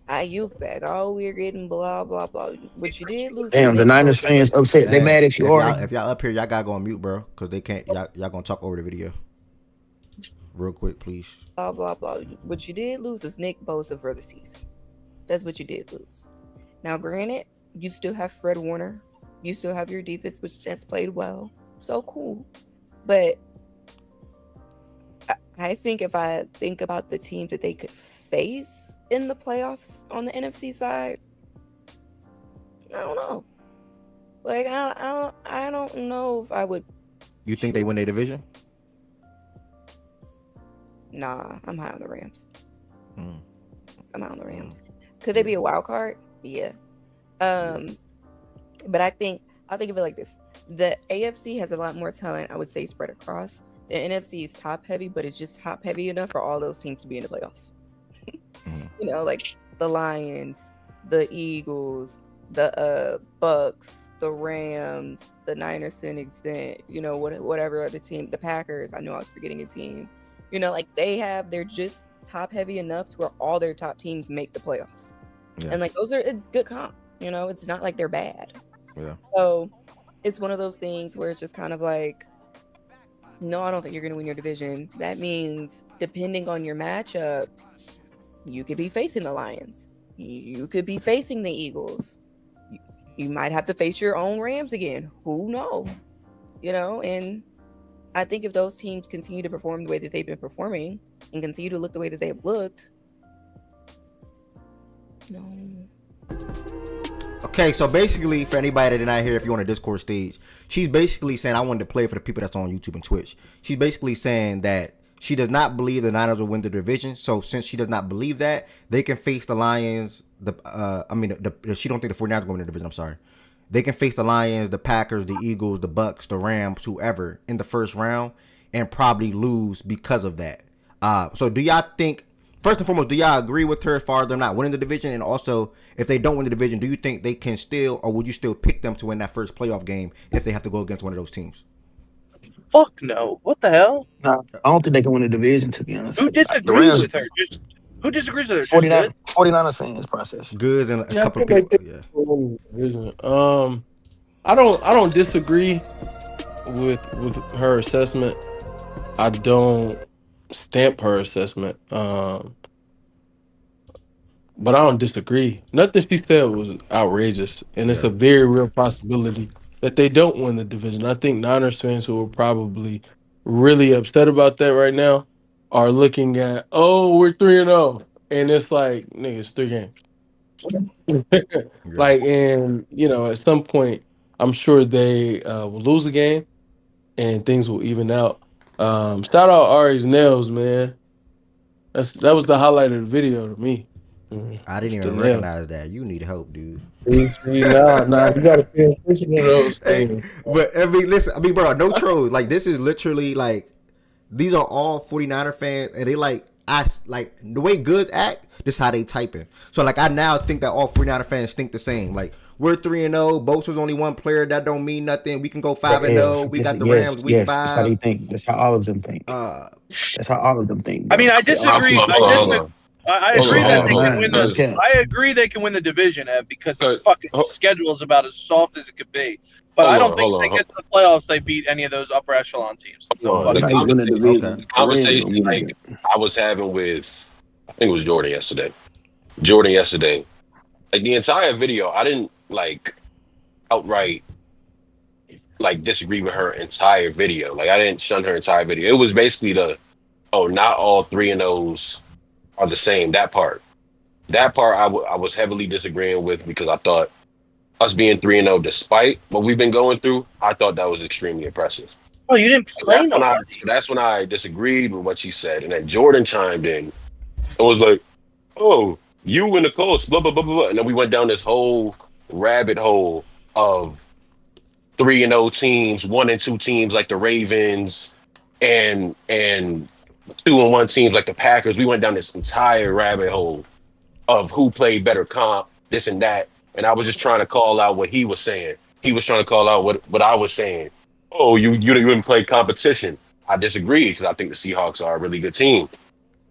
Ayuk back. Oh, we're getting blah blah blah. What you did lose is Damn, the Nick Niners Bosa for fans the upset. season. They Hey, mad at you, Ari. if y'all up here, y'all gotta go on mute, bro, because they can't. Y'all gonna talk over the video. Real quick, please. Blah blah blah. What you did lose is Nick Bosa for the season. That's what you did lose. Now, granted, you still have Fred Warner. You still have your defense, which has played well. So cool. But I think if I think about the teams that they could face in the playoffs on the NFC side, I don't know. Like I don't know if I would. You think they win their division? Nah, I'm high on the Rams. Mm. I'm high on the Rams. Could they be a wild card? Yeah. But I think I'll think of it like this: the AFC has a lot more talent, I would say, spread across. The NFC is top heavy, but it's just top heavy enough for all those teams to be in the playoffs. You know, like the Lions, the Eagles, the Bucks, the Rams, the Niners to an extent. You know, whatever other team, the Packers. I know I was forgetting a team. You know, like they're just top heavy enough to where all their top teams make the playoffs. Yeah. And like it's good comp. You know, it's not like they're bad. Yeah. So it's one of those things where it's just kind of like, no, I don't think you're going to win your division. That means depending on your matchup, you could be facing the Lions. You could be facing the Eagles. You might have to face your own Rams again. Who knows? You know, and I think if those teams continue to perform the way that they've been performing and continue to look the way that they've looked, Okay, so basically, for anybody that did not hear, if you're on a Discord stage, she's basically saying, I wanted to play for the people that's on YouTube and Twitch. She's basically saying that she does not believe the Niners will win the division. So since she does not believe that, they can face the Lions. She don't think the 49ers will win the division. I'm sorry. They can face the Lions, the Packers, the Eagles, the Bucks, the Rams, whoever in the first round, and probably lose because of that. So do y'all think? First and foremost, do y'all agree with her as far as them not winning the division? And also, if they don't win the division, do you think they can still, or would you still pick them to win that first playoff game if they have to go against one of those teams? Fuck no. What the hell? No, I don't think they can win the division, to be honest. Who disagrees with her? Who disagrees with her? 49ers saying this process. Goods and a couple of I people. I don't disagree with her assessment. I don't stamp her assessment. But I don't disagree. Nothing she said was outrageous, and it's a very real possibility that they don't win the division. I think Niners fans who are probably really upset about that right now are looking at, we're 3-0, and it's like, nigga, it's 3 games. Like, and at some point, I'm sure they will lose a game, and things will even out. Shout out Ari's nails, man. That was the highlight of the video to me. I didn't even recognize that. You need help, dude. Nah, you gotta pay attention to those things. But listen, bro, no troll. Like, this is literally like, these are all 49er fans, and they like the way Goods act. This is how they typing. So like, I now think that all 49er fans think the same. Like, we're 3-0. Bosa's only one player. That don't mean nothing. We can go 5-0. We got the Rams week 5. That's how they think. That's how all of them think. That's how all of them think. Bro. I mean, I disagree. I agree that they can win the. I agree they can win the division, Ev, because the fucking schedule is about as soft as it could be. But I don't think they get to the playoffs. They beat any of those upper echelon teams. The conversation I was having with, I think it was Jordan yesterday. Like, the entire video, I didn't outright disagree with her entire video. Like, I didn't shun her entire video. It was basically not all 3-0s are the same. That part I was heavily disagreeing with, because I thought us being 3-0, despite what we've been going through, I thought that was extremely impressive. Oh, you didn't play that's when I disagreed with what she said. And then Jordan chimed in and was like, oh, you and the Colts, blah, blah, blah, blah. And then we went down this whole rabbit hole of 3-0 teams, 1-2 teams like the Ravens, and 2-1 teams like the Packers. We went down this entire rabbit hole of who played better comp, this and that. And I was just trying to call out what he was saying. He was trying to call out what I was saying. Oh, you didn't play competition. I disagree, because I think the Seahawks are a really good team.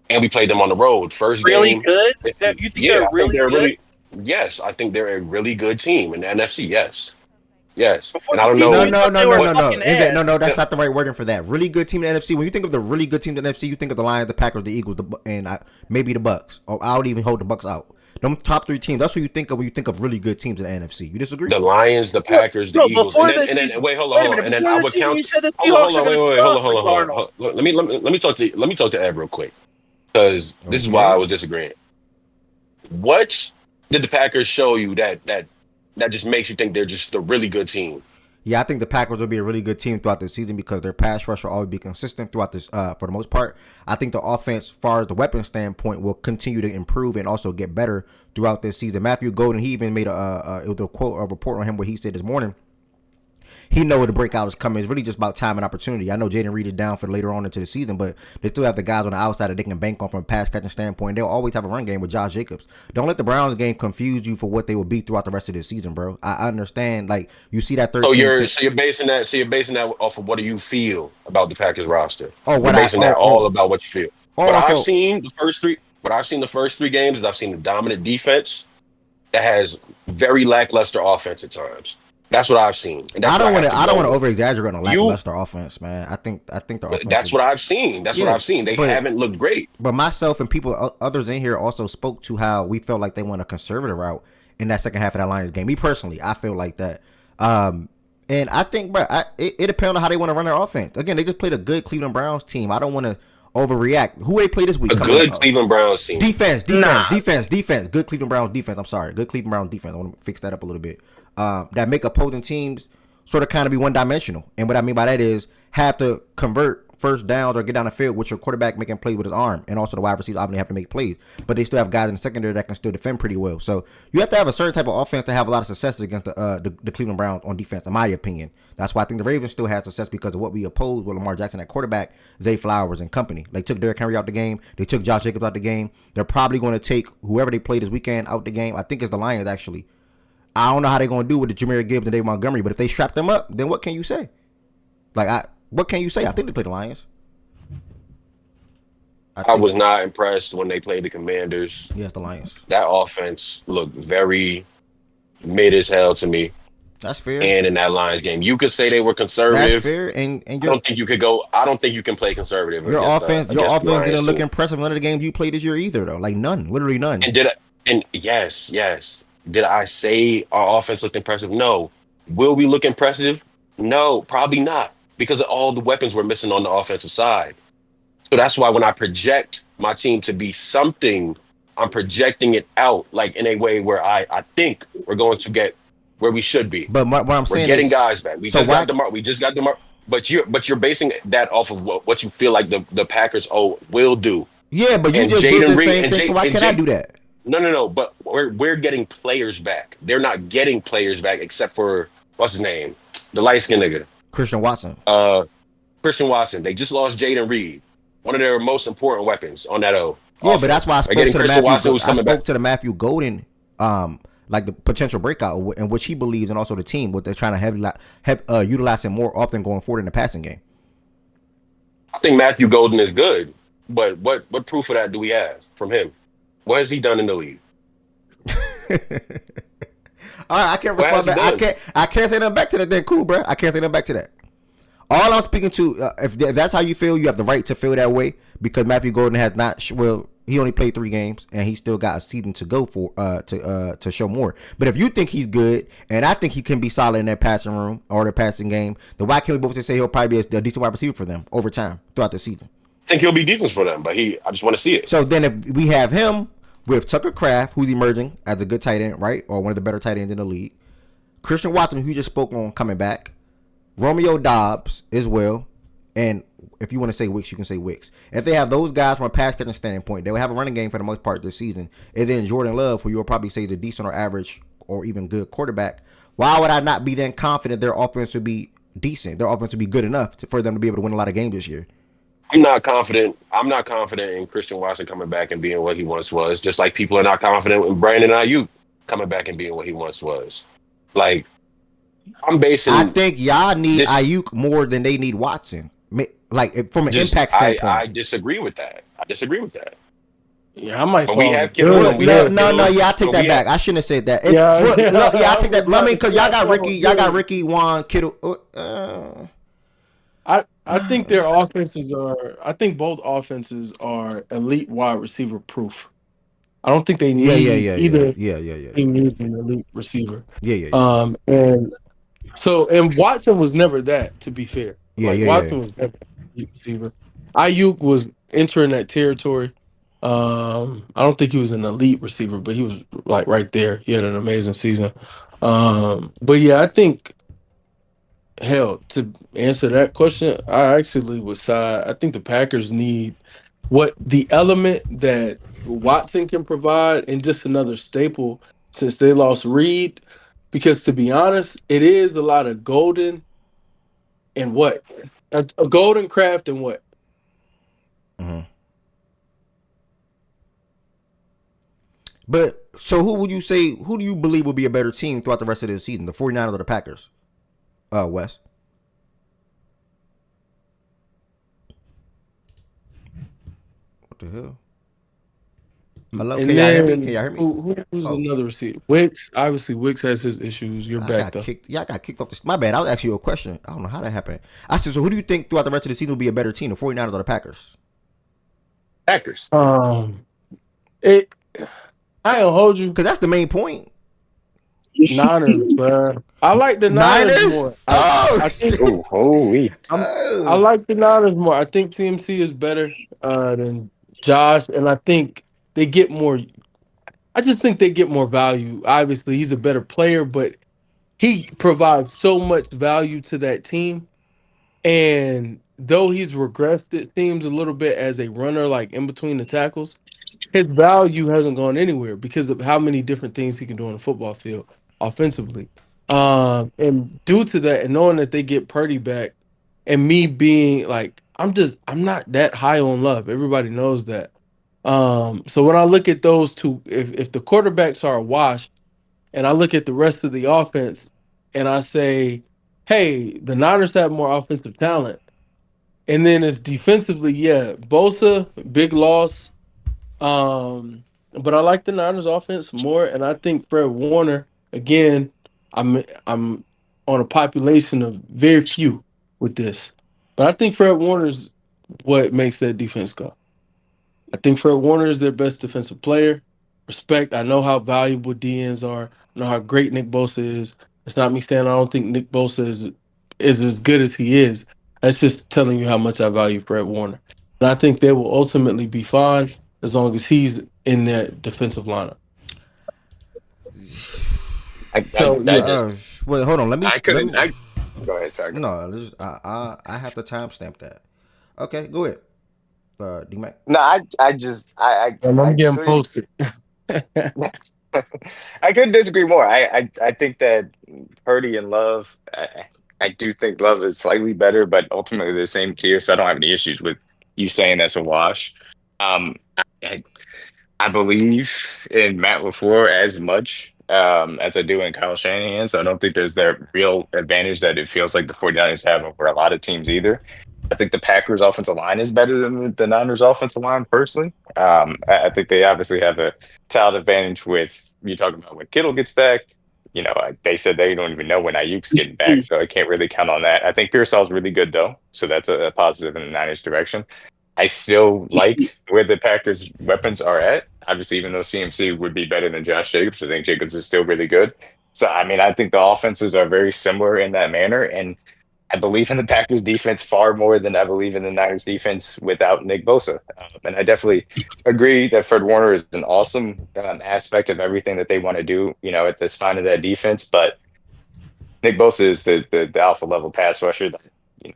And we played them on the road. First really game. Good? You think they're really good? Yes, I think they're a really good team in the NFC. Yes. Before and I don't know. No. That's not the right wording for that. Really good team in the NFC. When you think of the really good team in the NFC, you think of the Lions, the Packers, the Eagles, and maybe the Bucks. Or I would even hold the Bucks out. Them top 3 teams. That's what you think of when you think of really good teams in the NFC. You disagree? The Lions, the Packers, the Eagles, and then wait, hold on. And then I would count. Hold on. Let me talk to Ed real quick, because this is why I was disagreeing. What did the Packers show you that just makes you think they're just a really good team? Yeah, I think the Packers will be a really good team throughout the season, because their pass rush will always be consistent throughout this. For the most part, I think the offense, as far as the weapon standpoint, will continue to improve and also get better throughout this season. Matthew Golden, he even made a report on him where he said this morning, he know the breakout is coming. It's really just about time and opportunity. I know Jaden Reed is down for later on into the season, but they still have the guys on the outside that they can bank on from a pass catching standpoint. They'll always have a run game with Josh Jacobs. Don't let the Browns game confuse you for what they will be throughout the rest of this season, bro. I understand. Like, you see that 13. So you're basing that off of what do you feel about the Packers roster? All about what you feel. I've seen the first 3 games is I've seen a dominant defense that has very lackluster offense at times. That's what I've seen. And I don't want to over exaggerate on a lackluster offense, man. I think the offense. That's what I've seen. What I've seen. They haven't looked great. But myself and others in here also spoke to how we felt like they went a conservative route in that second half of that Lions game. Me personally, I feel like that. And I think, bro, it depends on how they want to run their offense. Again, they just played a good Cleveland Browns team. I don't want to overreact. Who they play this week? A good Cleveland Browns team. Defense. Nah. Good Cleveland Browns defense. I'm sorry. Good Cleveland Browns defense. I want to fix that up a little bit. That make opposing teams sort of kind of be one-dimensional. And what I mean by that is have to convert first downs or get down the field with your quarterback making plays with his arm. And also the wide receivers obviously have to make plays. But they still have guys in the secondary that can still defend pretty well. So you have to have a certain type of offense to have a lot of success against the Cleveland Browns on defense, in my opinion. That's why I think the Ravens still had success because of what we opposed with Lamar Jackson at quarterback, Zay Flowers and company. They took Derrick Henry out the game. They took Josh Jacobs out the game. They're probably going to take whoever they play this weekend out the game. I think it's the Lions, actually. I don't know how they're going to do with the Jameer Gibbs and Dave Montgomery, but if they strap them up, then what can you say? What can you say? I think they play the Lions. I was not impressed when they played the Commanders. Yes, the Lions. That offense looked very mid as hell to me. That's fair. And in that Lions game, you could say they were conservative. That's fair. And I don't think you could go. I don't think you can play conservative. Your offense didn't look impressive in none of the games you played this year either, though. Like none, literally none. And yes. Did I say our offense looked impressive? No. Will we look impressive? No, probably not, because of all the weapons we're missing on the offensive side. So that's why when I project my team to be something, I'm projecting it out like in a way where I think we're going to get where we should be. But what I'm saying, we're getting guys back. We just got DeMar. But you're basing that off of what you feel like the Packers will do. Yeah, but you just did the same thing. So why can't I do that? No. But we're getting players back. They're not getting players back except for what's his name, the light skinned nigga, Christian Watson. Christian Watson. They just lost Jaden Reed, one of their most important weapons on that O. Yeah, but that's why I spoke to the Matthew Golden, like the potential breakout and what he believes, and also the team, what they're trying to utilize him more often going forward in the passing game. I think Matthew Golden is good, but what proof of that do we have from him? What has he done in the league? All right, I can't respond back. I can't say nothing back to that. Then cool, bro. I can't say nothing back to that. All I'm speaking to, if that's how you feel, you have the right to feel that way, because Matthew Golden has not. He only played 3 games and he still got a season to go for to show more. But if you think he's good and I think he can be solid in that passing room or the passing game, then why can't we both just say he'll probably be a decent wide receiver for them over time throughout the season? I think he'll be decent for them, but I just want to see it. So then if we have him with Tucker Kraft, who's emerging as a good tight end, right, or one of the better tight ends in the league, Christian Watson, who you just spoke on, coming back, Romeo Dobbs as well, and if you want to say Wicks, you can say Wicks. If they have those guys from a pass catching standpoint, they will have a running game for the most part this season. And then Jordan Love, who you'll probably say the decent or average or even good quarterback. Why would I not be then confident their offense would be decent? Their offense would be good enough for them to be able to win a lot of games this year. I'm not confident in Christian Watson coming back and being what he once was. Just like people are not confident in Brandon Ayuk coming back and being what he once was. Like, I think y'all need Ayuk more than they need Watson. Like from an impact standpoint. I disagree with that. Yeah, I might. No, I take that back. I shouldn't have said that. I take that. I mean, because y'all got Ricky, Juan, Kittle. I think their offenses are. I think both offenses are elite wide receiver proof. I don't think they need either. He needs an elite receiver. And Watson was never that. To be fair, Watson was never an elite receiver. Ayuk was entering that territory. I don't think he was an elite receiver, but he was like right there. He had an amazing season. But yeah, I think. Hell, to answer that question, I actually would side. I think the Packers need what the element that Watson can provide and just another staple since they lost Reed. Because to be honest, it is a lot of Golden and what? A Golden Kraft and what? Mm-hmm. But so who do you believe will be a better team throughout the rest of the season? The 49ers or the Packers? Wes. What the hell? Hello, can y'all hear me? Can y'all hear me? Who's another receiver? Wicks. Obviously, Wicks has his issues. You're back though. I got kicked off. My bad. I was asking you a question. I don't know how that happened. I said, so who do you think throughout the rest of the season will be a better team, the 49ers or the Packers? Packers. I don't hold you because that's the main point. Niners, bro. I like the Niners Niners? more. Oh, I think Oh, holy. I oh. like the Niners more. I think TMC is better than Josh, and I think they get more. I just think they get more value. Obviously, he's a better player, but he provides so much value to that team. And though he's regressed, it seems a little bit as a runner, like in between the tackles, his value hasn't gone anywhere because of how many different things he can do on the football field offensively. And due to that, and knowing that they get Purdy back, and me being like, I'm not that high on Love. Everybody knows that. So when I look at those two, if the quarterbacks are a wash, and I look at the rest of the offense, and I say, hey, the Niners have more offensive talent, and then it's defensively, yeah, Bosa, big loss. But I like the Niners offense more, and I think Fred Warner, again, I'm on a population of very few with this. But I think Fred Warner's what makes that defense go. I think Fred Warner is their best defensive player. Respect. I know how valuable DNs are. I know how great Nick Bosa is. It's not me saying I don't think Nick Bosa is as good as he is. That's just telling you how much I value Fred Warner. And I think they will ultimately be fine as long as he's in that defensive lineup. So I yeah, just Wait, hold on. I Let couldn't. me. Go ahead. Sorry. No, I have to timestamp that. Okay, go ahead. D Mac. No, I just I'm I getting couldn't. posted. I couldn't disagree more. I think that Purdy and Love, I do think Love is slightly better, but ultimately the same tier, so I don't have any issues with you saying that's a wash. Um, I, I believe in Matt LaFleur as much as I do in Kyle Shanahan, so I don't think there's that real advantage that it feels like the 49ers have over a lot of teams either. I think the Packers' offensive line is better than the Niners' offensive line, personally. I think they obviously have a talent advantage with you talking about when Kittle gets back. They said they don't even know when Ayuk's getting back, so I can't really count on that. I think Pearsall's really good, though, so that's a positive in the Niners' direction. I still like where the Packers' weapons are at. Obviously, even though CMC would be better than Josh Jacobs, I think Jacobs is still really good. So, I mean, I think the offenses are very similar in that manner. And I believe in the Packers defense far more than I believe in the Niners defense without Nick Bosa. And I definitely agree that Fred Warner is an awesome aspect of everything that they want to do, at the spine of that defense. But Nick Bosa is the alpha level pass rusher that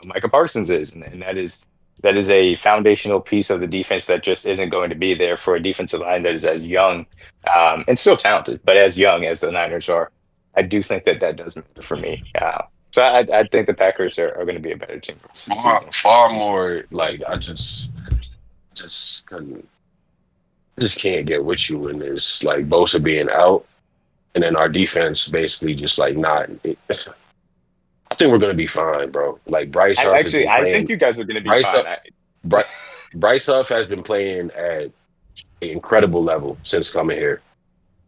Micah Parsons is, and that is a foundational piece of the defense that just isn't going to be there for a defensive line that is as young and still talented, but as young as the Niners are. I do think that does matter for me. So I think the Packers are going to be a better team this season. Far more like just couldn't just can't get with you in this like Bosa being out and then our defense basically just like not. I think we're gonna be fine, bro. Like Bryce Huff has been I think playing. you guys are going to be Bryce fine. Huff, Bry, Bryce Huff has been playing at an incredible level since coming here.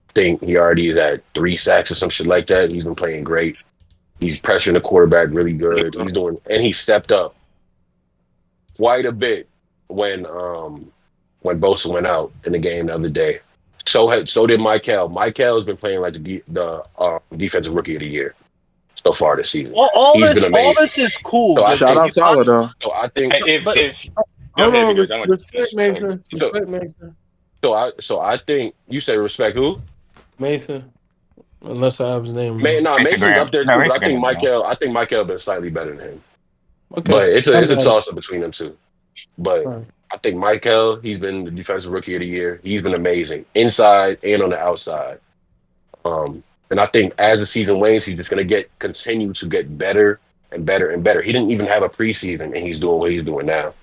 I think he already is at 3 sacks or some shit like that. He's been playing great. He's pressuring the quarterback really good. And he stepped up quite a bit when Bosa went out in the game the other day. So did Michael. Michael has been playing like the defensive rookie of the year so far this season. All He's been all amazing. this is cool. So I but Shout think out Salah though. so I think If but if Go Hold ahead, on, because I want to respect finish. Go ahead. Mason. so Respect Mason. I think you say respect who? Mason, unless I have his name wrong. No, Mason Mason's Graham. up there No, too, but Mason Graham is wrong. I think Michael been slightly better than him. Okay, But it's I'm a mad. toss up between them two. But Fine. I think Michael, he's been the defensive rookie of the year. He's been amazing inside and on the outside. And I think as the season wanes, he's just going to continue to get better and better and better. He didn't even have a preseason, and he's doing what he's doing now.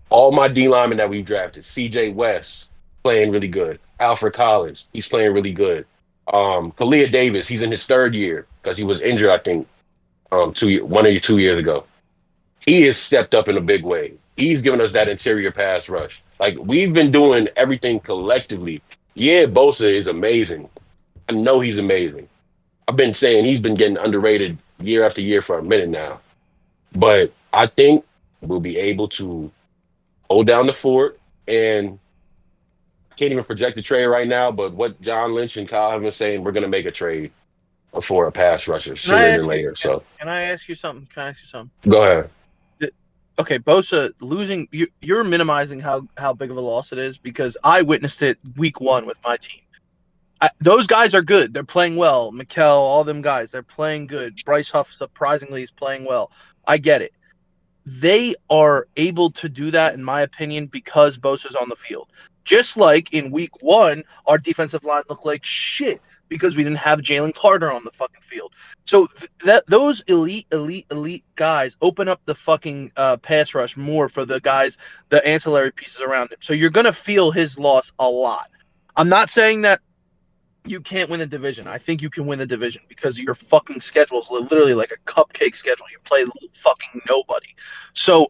All my D linemen that we've drafted, CJ West playing really good. Alfred Collins, he's playing really good. Kalia Davis, he's in his third year because he was injured, I think, 2 years ago. He has stepped up in a big way. He's given us that interior pass rush. Like we've been doing everything collectively. Yeah, Bosa is amazing. I know he's amazing. I've been saying he's been getting underrated year after year for a minute now. But I think we'll be able to hold down the fort and can't even project a trade right now. But what John Lynch and Kyle have been saying, we're going to make a trade for a pass rusher Can I sooner than ask you? later. So Can I ask you something? go ahead. Okay, Bosa losing. You're minimizing how big of a loss it is because I witnessed it week 1 with my team. Those guys are good. They're playing well. Mikkel, all them guys, they're playing good. Bryce Huff, surprisingly, is playing well. I get it. They are able to do that, in my opinion, because Bosa's on the field. Just like in week 1, our defensive line looked like shit because we didn't have Jalen Carter on the fucking field. So those elite guys open up the fucking pass rush more for the guys, the ancillary pieces around him. So you're going to feel his loss a lot. I'm not saying that you can't win the division. I think you can win the division because your fucking schedule is literally like a cupcake schedule. You play fucking nobody. So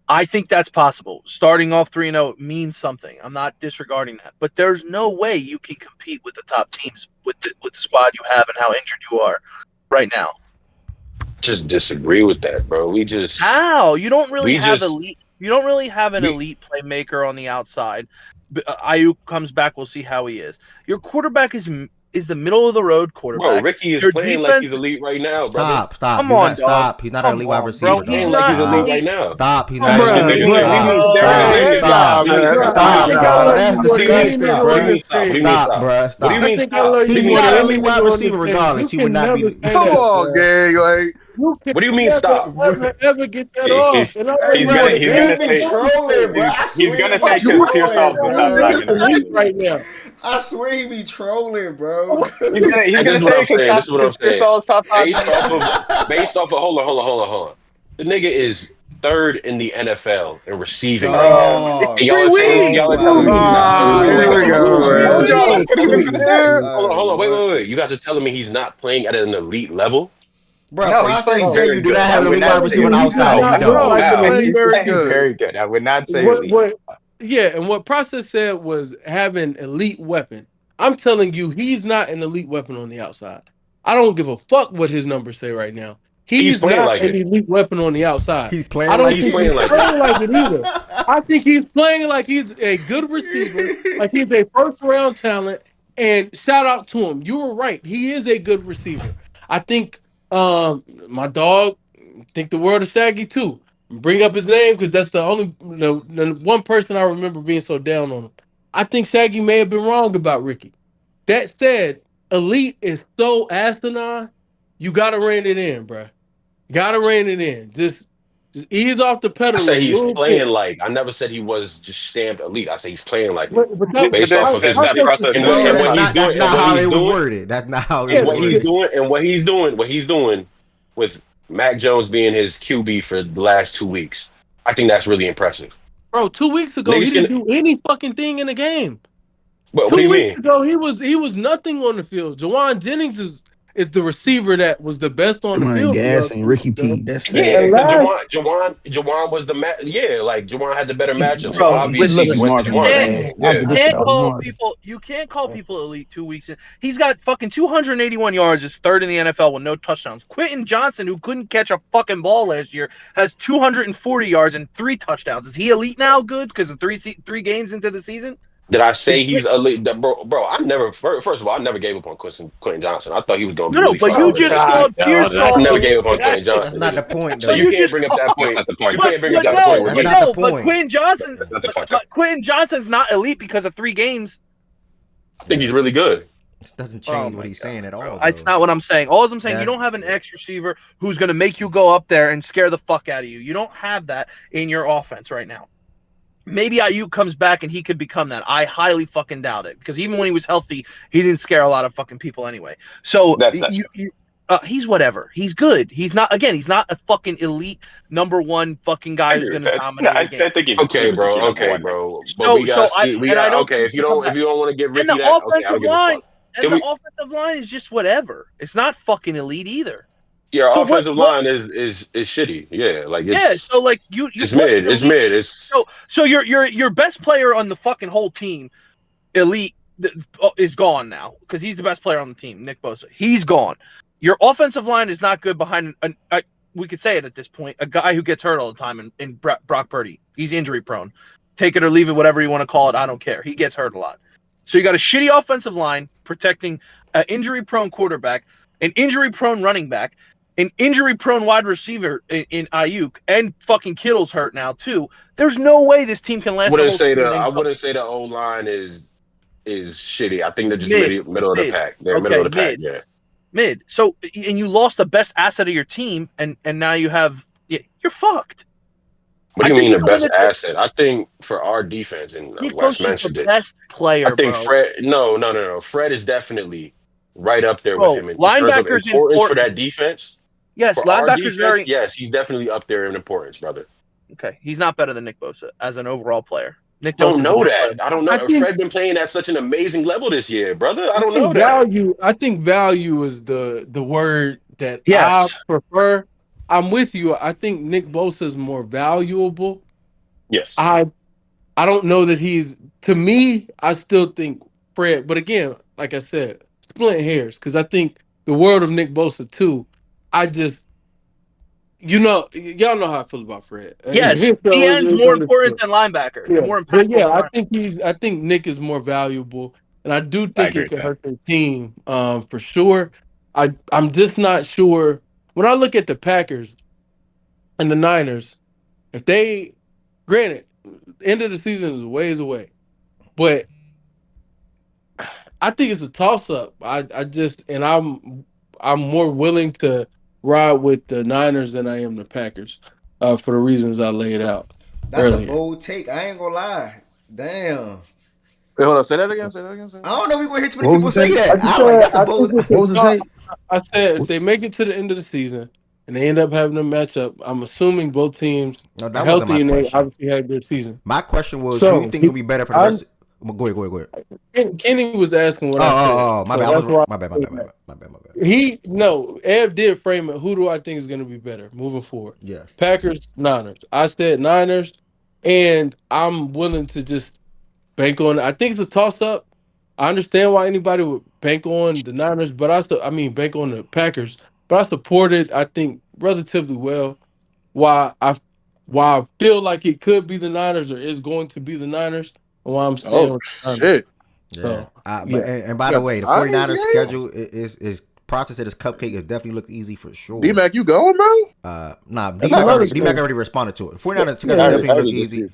I think that's possible. Starting off 3-0 means something. I'm not disregarding that. But there's no way you can compete with the top teams with the squad you have and how injured you are right now. Just disagree with that, bro. How? You don't really have elite. You don't really have an elite playmaker on the outside. Ayuk comes back. We'll see how he is. Your quarterback is the middle of the road quarterback. Bro, Ricky is playing like he's elite right now, bro. Stop. Come on, Stop. He's not an elite wide receiver. He's playing like he's elite right now. Stop. He's not an elite. Stop. That's disgusting, bro. Stop, bro. Stop. What do you mean stop? He's not an elite wide receiver regardless. He would not be. Come on, gang. Like, what do you mean stop? Ever get that off? He's gonna say trolling, bro. He's gonna say because Pearsall's the top right now. I swear he be trolling, bro. He's gonna say this is what I'm saying. Pearsall's top five. Based off of hold on. The nigga is 3rd in the NFL in receiving right now. Y'all are telling me. Here we go. Hold on, wait. You guys are telling me he's not playing at an elite level? Bro, No, process say you do not have an elite wide receiver on the outside. He's very good. I would not say elite. Yeah, and what Process said was having elite weapon. I'm telling you, he's not an elite weapon on the outside. I don't give a fuck what his numbers say right now. He's not like an elite weapon on the outside. He's playing I don't like think he's playing like it either. I think he's playing like he's a good receiver, like he's a first-round talent, and shout out to him. You were right. He is a good receiver. I think my dog think the world of Shaggy too. Bring up his name because that's the only the one person I remember being so down on him. I think Shaggy may have been wrong about Ricky. That said, elite is so asinine. You gotta rein it in, bro. Gotta rein it in. Just ease off the pedal. I say he's playing like. I never said he was just stamped elite. I say he's playing like based off of his process. And what he's doing. That's not how it was worded. That's not how it was worded. What he's doing with Mac Jones being his QB for the last 2 weeks. I think that's really impressive. Bro, 2 weeks ago, he didn't do any fucking thing in the game. But 2 weeks ago, he was nothing on the field. Jawan Jennings is the receiver that was the best on the field. Gassing Ricky P. That's Jawan was the like Jawan had the better matchup. So obviously, you can't call people elite 2 weeks in. He's got fucking 281 yards, is 3rd in the NFL with no touchdowns. Quentin Johnson, who couldn't catch a fucking ball last year, has 240 yards and 3 touchdowns. Is he elite now? Good because of three games into the season. Did I say he's elite? Bro, I never. First of all, I never gave up on Quentin Johnson. I thought he was going to be. No, but you just called Pearsall. I never gave up on Quentin Johnson. That's not the point. So you can't bring up that point. That's not the point. You can't bring up that point. That's not the point. But Quentin Johnson. That's not the point. Quentin Johnson's not elite because of 3 games. I think he's really good. This doesn't change what he's saying at all. It's not what I'm saying. All I'm saying, you don't have an X receiver who's going to make you go up there and scare the fuck out of you. You don't have that in your offense right now. Maybe Ayuk comes back and he could become that. I highly fucking doubt it because even when he was healthy, he didn't scare a lot of fucking people anyway. So he's whatever. He's good. He's not a fucking elite number 1 fucking guy who's going to dominate. I think he's okay, bro. But we got okay. If you don't want to give Ricky that, okay, I'll give a fuck. And the offensive line is just whatever. It's not fucking elite either. Your offensive line is shitty. Yeah, like it's so like you it's mid. It's mid. It's so your best player on the fucking whole team, elite, is gone now because he's the best player on the team. Nick Bosa, he's gone. Your offensive line is not good behind we could say it at this point. A guy who gets hurt all the time in Brock Purdy. He's injury prone. Take it or leave it, whatever you want to call it. I don't care. He gets hurt a lot. So you got a shitty offensive line protecting an injury-prone quarterback, an injury-prone running back, an injury-prone wide receiver in Ayuk, and fucking Kittle's hurt now too. There's no way this team can last the whole season. I wouldn't say the O line is shitty. I think they're just Mid. middle of the pack. They're middle of the pack. Yeah. Mid. So and you lost the best asset of your team, and now you're fucked. What do you mean the best asset? I think for our defense, and Wes mentioned it, best player. I think bro. Fred. No. Fred is definitely right up there with him in terms of linebackers importance for that defense. Yes, for linebackers very. Yes, he's definitely up there in importance, brother. Okay, he's not better than Nick Bosa as an overall player. Nick don't know that. I don't know. Fred been playing at such an amazing level this year, brother. I don't know that. I think value is the word that I prefer. I'm with you. I think Nick Bosa is more valuable. Yes. I don't know that he's, to me, I still think Fred, but again, like I said, splitting hairs, because I think the world of Nick Bosa too, y'all know how I feel about Fred. Yes, DN's more important than linebacker. Yeah. More impactful. I think Nick is more valuable, and I do think it could hurt their team for sure. I'm just not sure. When I look at the Packers and the Niners, if they, granted, the end of the season is a ways away, but I think it's a toss-up. I'm more willing to ride with the Niners than I am the Packers for the reasons I laid out. That's earlier. a bold take. I ain't gonna lie. Damn. Wait, hold on. Say that again. I don't know. We gonna hear too many people say that. That's a bold. What was the take? I said if they make it to the end of the season and they end up having a matchup, I'm assuming both teams are healthy and they obviously had their seaon. My question was, do you think it'll be better for the rest? Go ahead. Kenny was asking what I said. Oh, my bad. My bad. Ev did frame it. Who do I think is going to be better moving forward? Yeah. Packers, Niners. I said Niners, and I'm willing to just bank on. I think it's a toss-up. I understand why anybody would bank on the Niners, but bank on the Packers. But I support it, I think, relatively well. Why I feel like it could be the Niners or is going to be the Niners, and why I'm staying with the Niners. Yeah. So, and by the way, the 49ers schedule is process of this cupcake has definitely looked easy for sure. D-Mac, you going, bro? Nah, D-Mac already responded to it. 49ers schedule definitely look easy.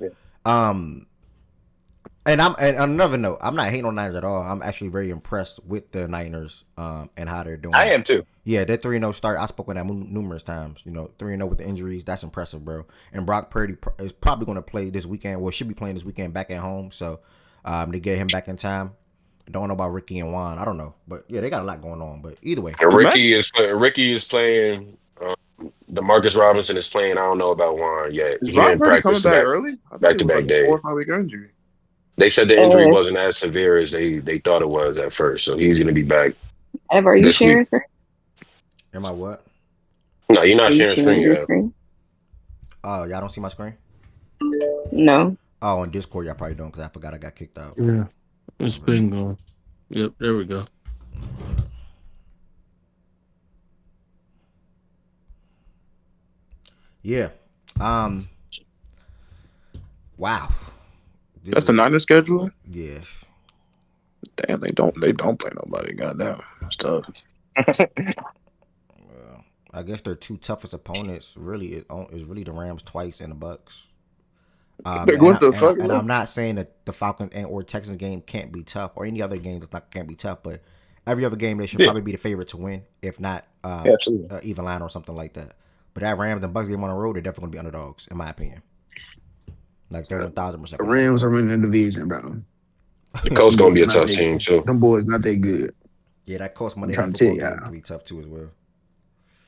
And on another note, I'm not hating on Niners at all. I'm actually very impressed with the Niners and how they're doing. I am too. Yeah, their 3-0 start. I spoke on that numerous times. 3-0 with the injuries. That's impressive, bro. And Brock Purdy is probably going to play this weekend. Well, should be playing this weekend back at home. So to get him back in time. Don't know about Ricky and Juan. I don't know. But yeah, they got a lot going on. But either way. Ricky is playing. DeMarcus Robinson is playing. I don't know about Juan yet. Is Brock Purdy coming back early? Back-to-back days. 4 or 5 week injury. They said the injury wasn't as severe as they thought it was at first, so he's going to be back. Ev, are you sharing screen? Am I what? No, you're not sharing screen. Oh, y'all don't see my screen? No. Oh, on Discord, y'all probably don't because I forgot I got kicked out. Yeah, it's been going. Yep, there we go. Yeah. Wow. That's the Niners schedule? Yes. Damn, they don't play nobody. Goddamn. That's tough. Well, I guess their two toughest opponents really is really the Rams twice and the Bucks. And I'm not saying that the Falcons or Texans game can't be tough or any other game can't be tough, but every other game they should probably be the favorite to win, if not even line or something like that. But that Rams and Bucks game on the road, they're definitely going to be underdogs, in my opinion. Like they're 1,000%. The Rams are winning the division, bro. The Colts gonna be a tough team too. Them boys not that good. Yeah, that cost money. Trying to tell you, can be tough too as well.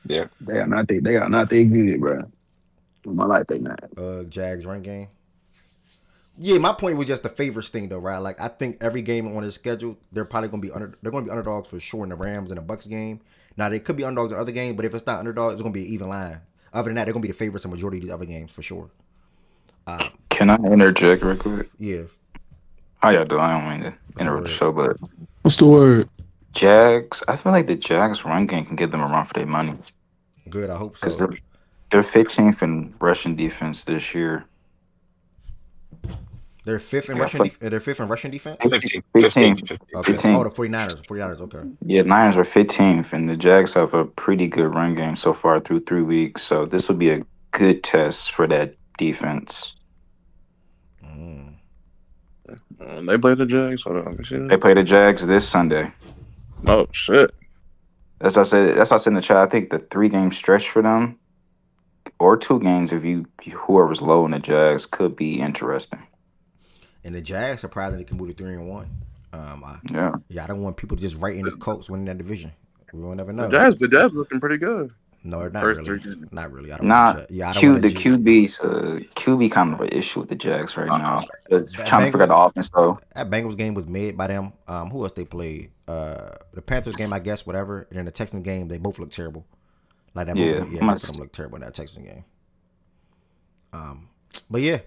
Yeah, they are not that good, bro. In my life, they not. Jags run game. Yeah, my point was just the favorites thing though, right? Like I think every game on the schedule, they're probably gonna be they're gonna be underdogs for sure in the Rams and the Bucks game. Now they could be underdogs in other games, but if it's not underdogs, it's gonna be an even line. Other than that, they're gonna be the favorites in the majority of these other games for sure. Can I interject real quick? Yeah. How y'all doing? I don't mean to interrupt the show, but what's the word? Jags. I feel like the Jags run game can give them a run for their money. Good, I hope so. Because they're 15th in rushing defense this year. They're fifth in Yeah, rushing. They're fifth in rushing defense. 15, 15. 15, Okay. Oh, 15. the 49ers. 49ers. Okay. Yeah, Niners are 15th, and the Jags have a pretty good run game so far through 3 weeks. So this will be a good test for that defense. Mm. They play the Jags. Hold on, let me see They that. play the Jags this Sunday. Oh shit. That's what I said. That's what I said in the chat. I think the 3 game stretch for them, or 2 games if whoever's low in the Jags, could be interesting. And the Jags surprisingly can move to 3-1. Yeah. I don't want people to just write in the Colts winning that division. We will never The know. Jazz looking pretty good. No, they're not First really. 3 games. Not really. I don't want Not to. Yeah, I don't want The to. QB kind of an issue with the Jags right now. It's trying to figure out Bengals. the offense though. That Bengals game was made by them. Who else they played? The Panthers game, I guess, whatever. And then the Texans game, they both look terrible. Like that. Yeah, Both of them look terrible in that Texans game. But yeah,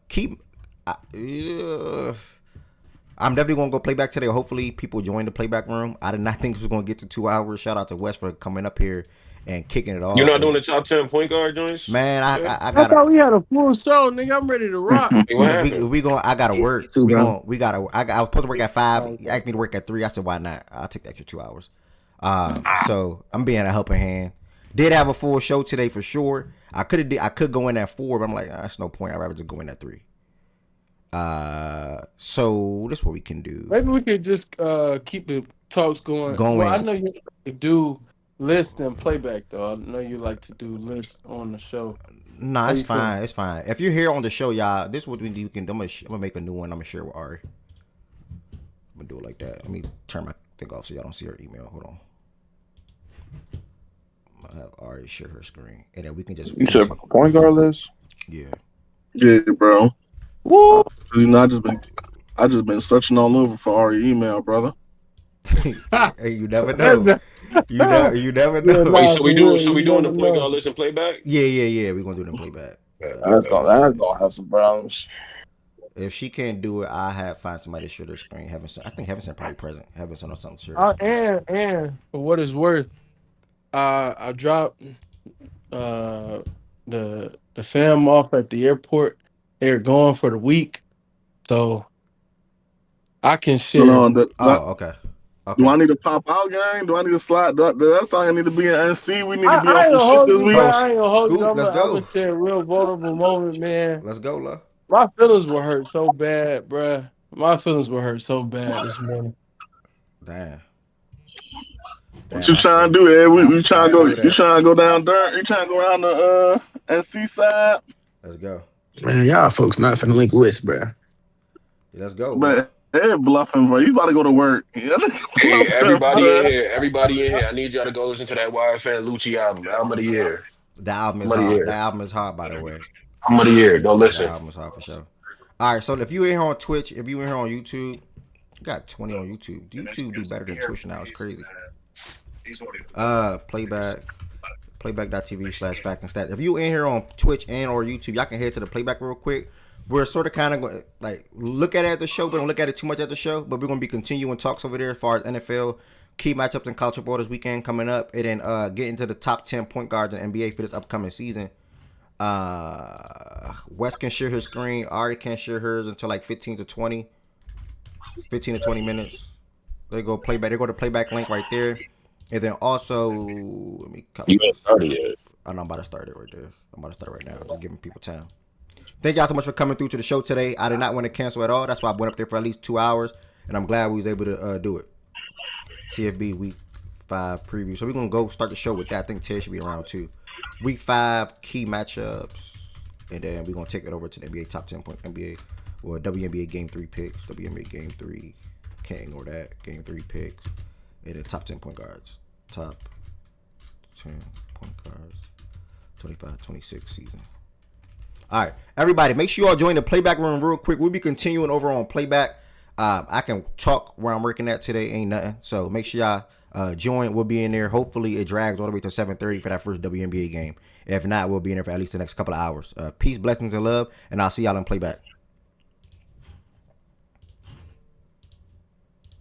keep. I'm definitely gonna go play back today. Hopefully, people join the playback room. I did not think this was gonna get to 2 hours. Shout out to Wes for coming up here and kicking it off. You're not doing the top 10 point guard joints? Man, I I gotta. thought we had a full show, nigga. I'm ready to rock. Hey, what happened? We going. I gotta work. Too, We bro. going. We gotta. I was supposed to work at 5. He asked me to work at 3. I said, why not? I'll take the extra 2 hours. So I'm being a helping hand. Did have a full show today for sure. I could go in at 4, but I'm like, that's no point. I'd rather just go in at 3. So this is what we can do. Maybe we could just keep the talks going. Well, I know you do list and playback though. I know you like to do lists on the show. Nah, it's fine. It's fine. If you're here on the show, y'all, this is what we do. I'm gonna make a new one. I'm gonna share with Ari. I'm gonna do it like that. Let me turn my thing off so y'all don't see her email. Hold on. I'm gonna have Ari share her screen, and then we can just. You said point guard list? Yeah. Yeah, bro. Woo! You know, I just been searching all over for our email, brother. Hey, you never know. You never know. Wait, so we doing the point guard list and playback? Yeah. We're gonna do them playback. That's gonna have some problems. If she can't do it, I find somebody to share their screen. I think Heavenson probably present. Heavenson or something serious. And for what it's worth, I dropped the fam off at the airport. They're going for the week, so I can share. Okay. Do I need to pop out, gang? Do I need to slide? That's all I need to be in NC. We need to be on some shit this week. I ain't gonna hold you. Let's go. I'm gonna share a real vulnerable moment, man. Let's go, love. My feelings were hurt so bad, bruh. My feelings were hurt so bad this morning. Damn. What you trying to do, Ed? You trying to go? You trying to go down there? You trying to go around the NC side? Let's go. Man, y'all folks not finna link with, bruh. Let's go. But Ed bluffing, bro. You about to go to work. Hey, everybody in here. I need y'all to go listen to that YFN Lucci album of the year. The album is hard. The album is hard, by the way. Album of the year. Go listen. The album is hard for sure. All right, so if you in here on Twitch, if you in here on YouTube, you got 20 on YouTube. YouTube do better than Twitch now. It's crazy. Playback.tv/fact and stat. If you in here on Twitch and or YouTube, y'all can head to the playback real quick. We're sort of kind of going like look at it at the show, but don't look at it too much at the show. But we're gonna be continuing talks over there as far as NFL key matchups and college football this weekend coming up, and then get into the top 10 point guards in NBA for this upcoming season. Wes can share his screen. Ari can't share hers until like 15 to 20 minutes. They go playback. They go to playback link right there, and then also let me. You ain't started yet. I'm about to start it right there. I'm about to start right now. Just giving people time. Thank y'all so much for coming through to the show today. I did not want to cancel at all. That's why I went up there for at least 2 hours, and I'm glad we was able to do it. CFB Week 5 preview. So we're going to go start the show with that. I think Ted should be around too. Week 5 key matchups, and then we're going to take it over to the NBA top 10 point NBA or WNBA Game 3 picks. WNBA Game 3. Can't ignore that. Game 3 picks. And then top 10 point guards. Top 10 point guards. 25-26 season. All right, everybody, make sure you all join the playback room real quick. We'll be continuing over on playback. I can talk where I'm working at today, ain't nothing. So make sure y'all join. We'll be in there. Hopefully, it drags all the way to 7:30 for that first WNBA game. If not, we'll be in there for at least the next couple of hours. Peace, blessings, and love, and I'll see y'all in playback.